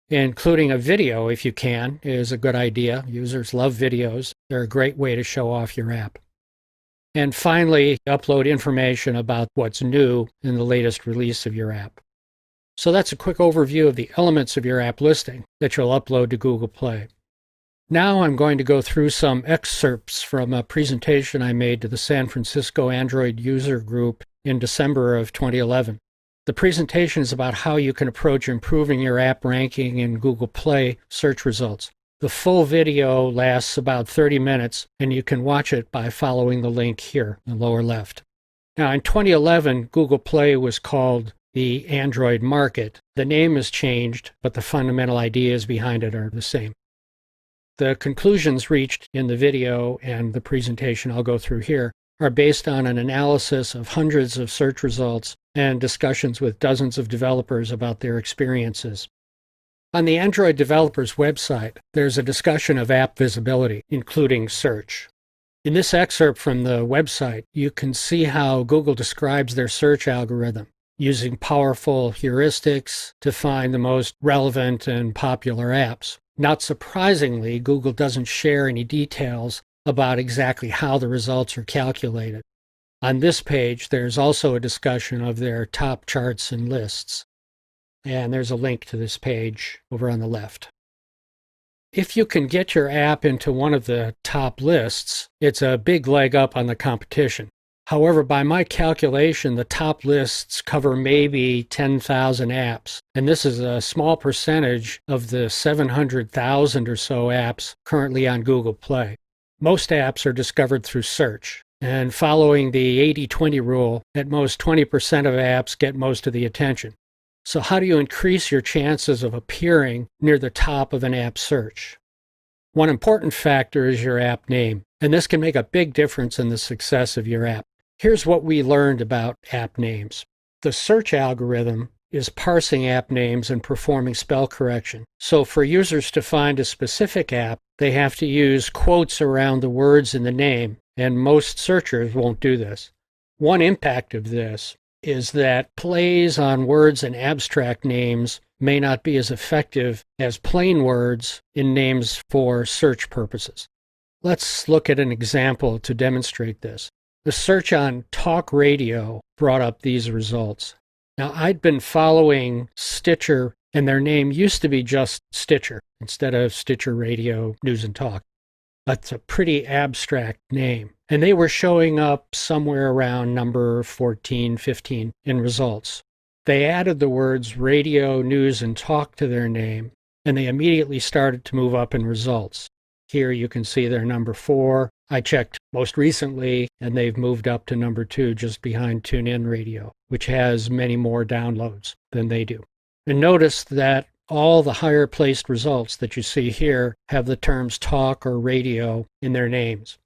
Including a video, if you can, is a good idea. Users love videos. They're a great way to show off your app. And finally, upload information about what's new in the latest release of your app. So that's a quick overview of the elements of your app listing that you'll upload to Google Play. Now I'm going to go through some excerpts from a presentation I made to the San Francisco Android user group in December of 2011. The presentation is about how you can approach improving your app ranking in Google Play search results. The full video lasts about 30 minutes, and you can watch it by following the link here in the lower left. Now, in 2011, Google Play was called the Android market. The name has changed, but the fundamental ideas behind it are the same. The conclusions reached in the video and the presentation I'll go through here are based on an analysis of hundreds of search results and discussions with dozens of developers about their experiences. On the Android developers website, there's a discussion of app visibility, including search. In this excerpt from the website, you can see how Google describes their search algorithm, using powerful heuristics to find the most relevant and popular apps. Not surprisingly, Google doesn't share any details about exactly how the results are calculated. On this page, there's also a discussion of their top charts and lists. And there's a link to this page over on the left. If you can get your app into one of the top lists, it's a big leg up on the competition. However, by my calculation, the top lists cover maybe 10,000 apps, and this is a small percentage of the 700,000 or so apps currently on Google Play. Most apps are discovered through search, and following the 80-20 rule, at most 20% of apps get most of the attention. So how do you increase your chances of appearing near the top of an app search? One important factor is your app name, and this can make a big difference in the success of your app. Here's what we learned about app names. The search algorithm is parsing app names and performing spell correction. So for users to find a specific app, they have to use quotes around the words in the name, and most searchers won't do this. One impact of this is that plays on words and abstract names may not be as effective as plain words in names for search purposes. Let's look at an example to demonstrate this. The search on talk radio brought up these results. Now, I'd been following Stitcher, and their name used to be just Stitcher instead of Stitcher Radio News and Talk. That's a pretty abstract name. And they were showing up somewhere around number 14, 15 in results. They added the words radio, news, and talk to their name, and they immediately started to move up in results. Here you can see they're number 4. I checked most recently, and they've moved up to number 2, just behind TuneIn Radio, which has many more downloads than they do. And notice that all the higher placed results that you see here have the terms talk or radio in their names.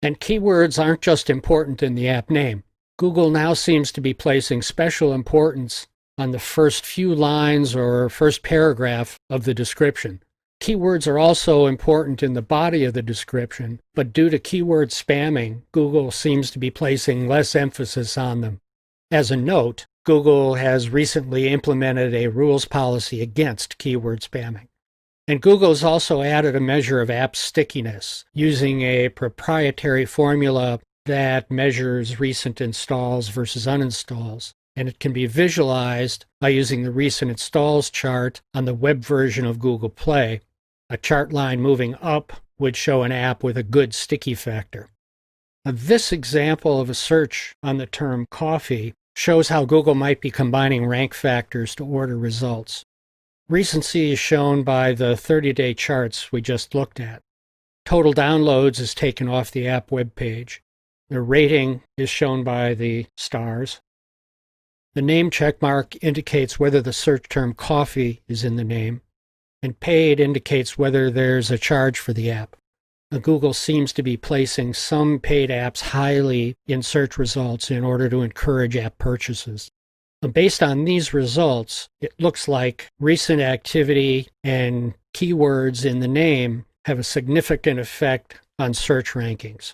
And keywords aren't just important in the app name. Google now seems to be placing special importance on the first few lines or first paragraph of the description. Keywords are also important in the body of the description, but due to keyword spamming, Google seems to be placing less emphasis on them. As a note, Google has recently implemented a rules policy against keyword spamming. And Google's also added a measure of app stickiness using a proprietary formula that measures recent installs versus uninstalls. And it can be visualized by using the recent installs chart on the web version of Google Play. A chart line moving up would show an app with a good sticky factor. Now, this example of a search on the term coffee shows how Google might be combining rank factors to order results. Recency is shown by the 30-day charts we just looked at. Total downloads is taken off the app web page. The rating is shown by the stars. The name checkmark indicates whether the search term coffee is in the name, and paid indicates whether there's a charge for the app. Google seems to be placing some paid apps highly in search results in order to encourage app purchases. Based on these results, it looks like recent activity and keywords in the name have a significant effect on search rankings.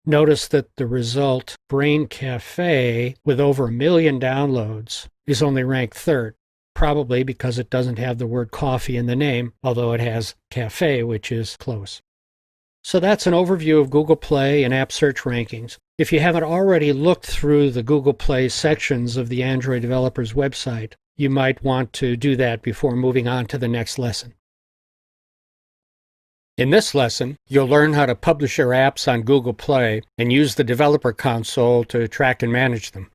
Notice that the result, Brain Cafe, with over 1 million downloads, is only ranked 3rd, probably because it doesn't have the word coffee in the name, although it has cafe, which is close. So that's an overview of Google Play and app search rankings. If you haven't already looked through the Google Play sections of the Android developer's website, you might want to do that before moving on to the next lesson. In this lesson, you'll learn how to publish your apps on Google Play and use the developer console to track and manage them.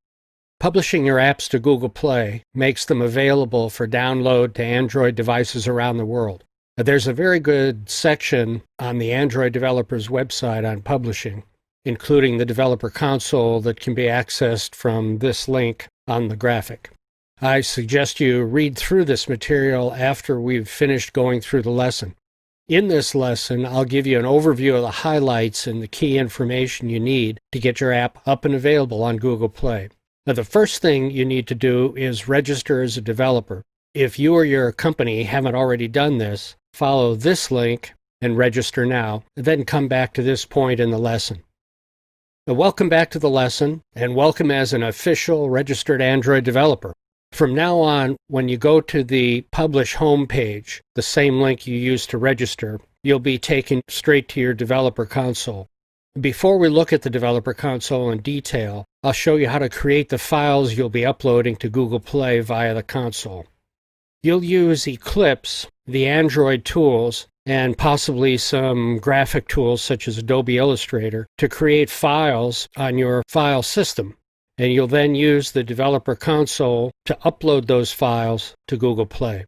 Publishing your apps to Google Play makes them available for download to Android devices around the world. There's a very good section on the Android developer's website on publishing, including the developer console that can be accessed from this link on the graphic. I suggest you read through this material after we've finished going through the lesson. In this lesson, I'll give you an overview of the highlights and the key information you need to get your app up and available on Google Play. Now, the first thing you need to do is register as a developer. If you or your company haven't already done this, follow this link and register now, then come back to this point in the lesson. Welcome back to the lesson, and welcome as an official registered Android developer. From now on, when you go to the Publish home page, the same link you used to register, you'll be taken straight to your developer console. Before we look at the developer console in detail, I'll show you how to create the files you'll be uploading to Google Play via the console. You'll use Eclipse, the Android tools, and possibly some graphic tools such as Adobe Illustrator to create files on your file system. And you'll then use the developer console to upload those files to Google Play.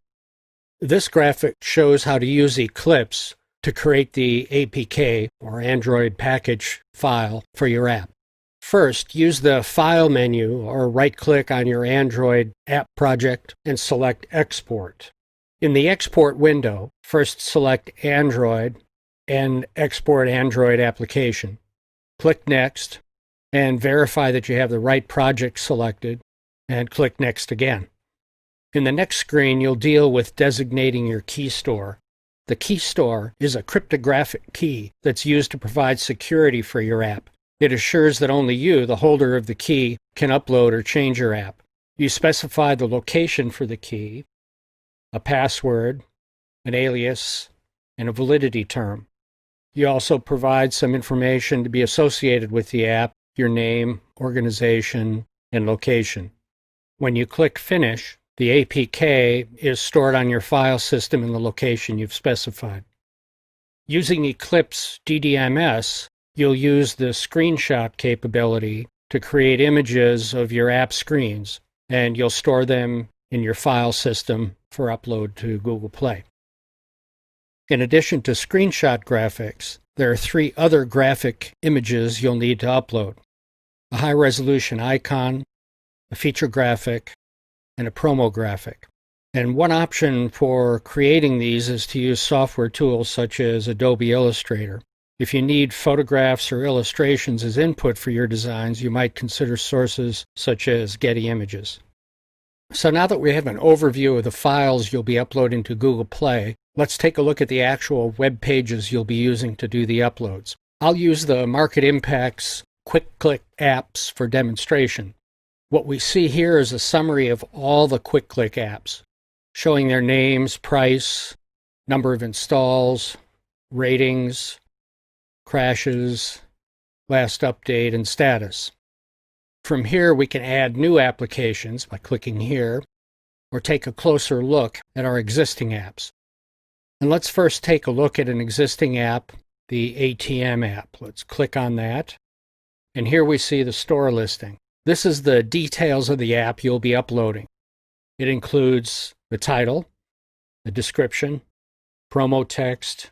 This graphic shows how to use Eclipse to create the APK, or Android package file, for your app. First, use the File menu or right-click on your Android app project and select Export. In the Export window, first select Android and Export Android Application. Click Next and verify that you have the right project selected, and click Next again. In the next screen, you'll deal with designating your key store. The key store is a cryptographic key that's used to provide security for your app. It assures that only you, the holder of the key, can upload or change your app. You specify the location for the key, a password, an alias, and a validity term. You also provide some information to be associated with the app, your name, organization, and location. When you click Finish, the APK is stored on your file system in the location you've specified. Using Eclipse DDMS, you'll use the screenshot capability to create images of your app screens, and you'll store them in your file system for upload to Google Play. In addition to screenshot graphics, there are 3 other graphic images you'll need to upload: a high-resolution icon, a feature graphic, and a promo graphic. And one option for creating these is to use software tools such as Adobe Illustrator. If you need photographs or illustrations as input for your designs, you might consider sources such as Getty Images. So now that we have an overview of the files you'll be uploading to Google Play, let's take a look at the actual web pages you'll be using to do the uploads. I'll use the Market Impacts Quick Click apps for demonstration. What we see here is a summary of all the Quick Click apps, showing their names, price, number of installs, ratings, crashes, last update, and status. From here, we can add new applications by clicking here, or take a closer look at our existing apps. And let's first take a look at an existing app, the ATM app. Let's click on that. And here we see the store listing. This is the details of the app you'll be uploading. It includes the title, the description, promo text,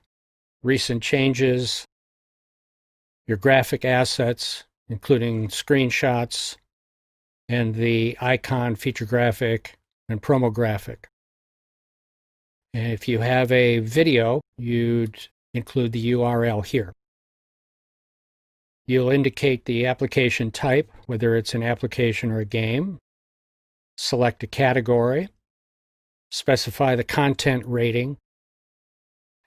recent changes, your graphic assets, including screenshots, and the icon, feature graphic, and promo graphic. And if you have a video, you'd include the URL here. You'll indicate the application type, whether it's an application or a game, select a category, specify the content rating,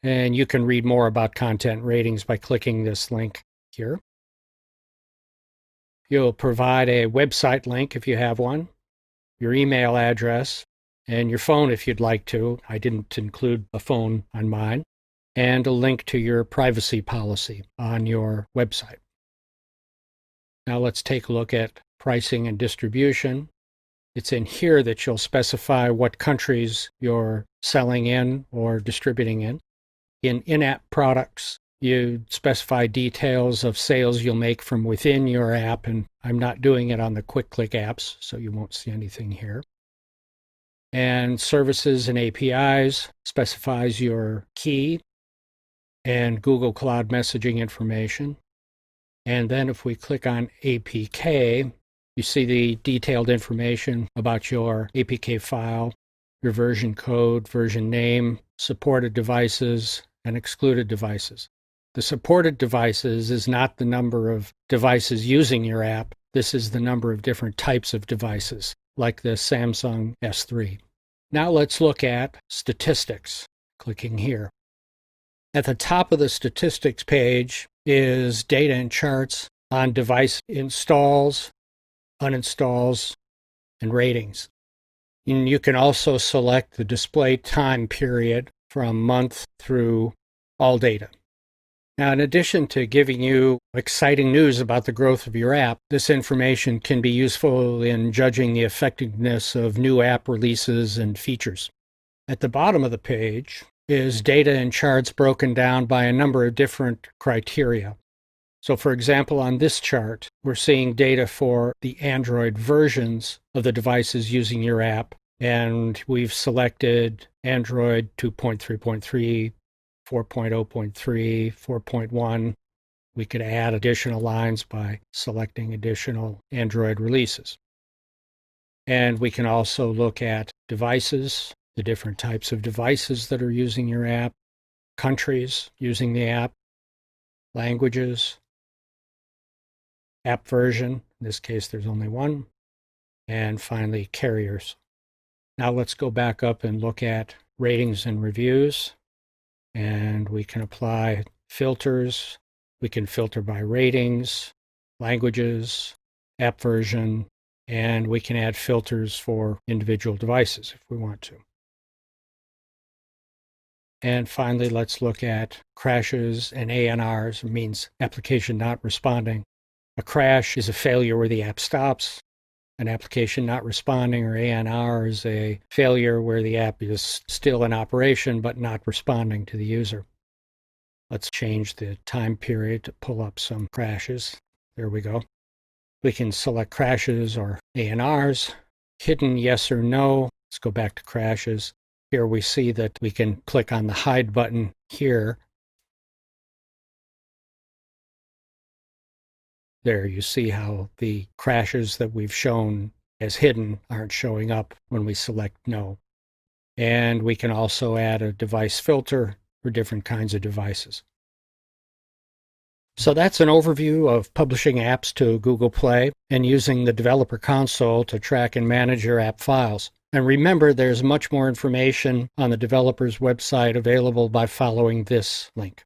and you can read more about content ratings by clicking this link here. You'll provide a website link if you have one, your email address, and your phone if you'd like to. I didn't include a phone on mine, and a link to your privacy policy on your website. Now let's take a look at pricing and distribution. It's in here that you'll specify what countries you're selling in or distributing in. In in-app products, you specify details of sales you'll make from within your app, and I'm not doing it on the Quick Click apps, so you won't see anything here. And services and APIs specifies your key and Google Cloud messaging information. And then if we click on APK, you see the detailed information about your APK file, your version code, version name, supported devices, and excluded devices. The supported devices is not the number of devices using your app. This is the number of different types of devices, like the Samsung S3. Now let's look at statistics, clicking here. At the top of the statistics page is data and charts on device installs, uninstalls, and ratings. And you can also select the display time period from month through all data. Now, in addition to giving you exciting news about the growth of your app, this information can be useful in judging the effectiveness of new app releases and features. At the bottom of the page is data and charts broken down by a number of different criteria. So, for example, on this chart, we're seeing data for the Android versions of the devices using your app, and we've selected Android 2.3.3, 4.0.3, 4.1. We could add additional lines by selecting additional Android releases. And we can also look at devices, the different types of devices that are using your app, countries using the app, languages, app version, in this case there's only one, and finally carriers. Now let's go back up and look at ratings and reviews, and we can apply filters. We can filter by ratings, languages, app version, and we can add filters for individual devices if we want to. And finally, let's look at crashes and ANRs. It means application not responding. A crash is a failure where the app stops. An application not responding, or ANR, is a failure where the app is still in operation but not responding to the user. Let's change the time period to pull up some crashes. There we go. We can select crashes or ANRs, hidden yes or no. Let's go back to crashes. Here we see that we can click on the hide button here. There you see how the crashes that we've shown as hidden aren't showing up when we select no. And we can also add a device filter for different kinds of devices. So that's an overview of publishing apps to Google Play and using the Developer Console to track and manage your app files. And remember, there's much more information on the developer's website available by following this link.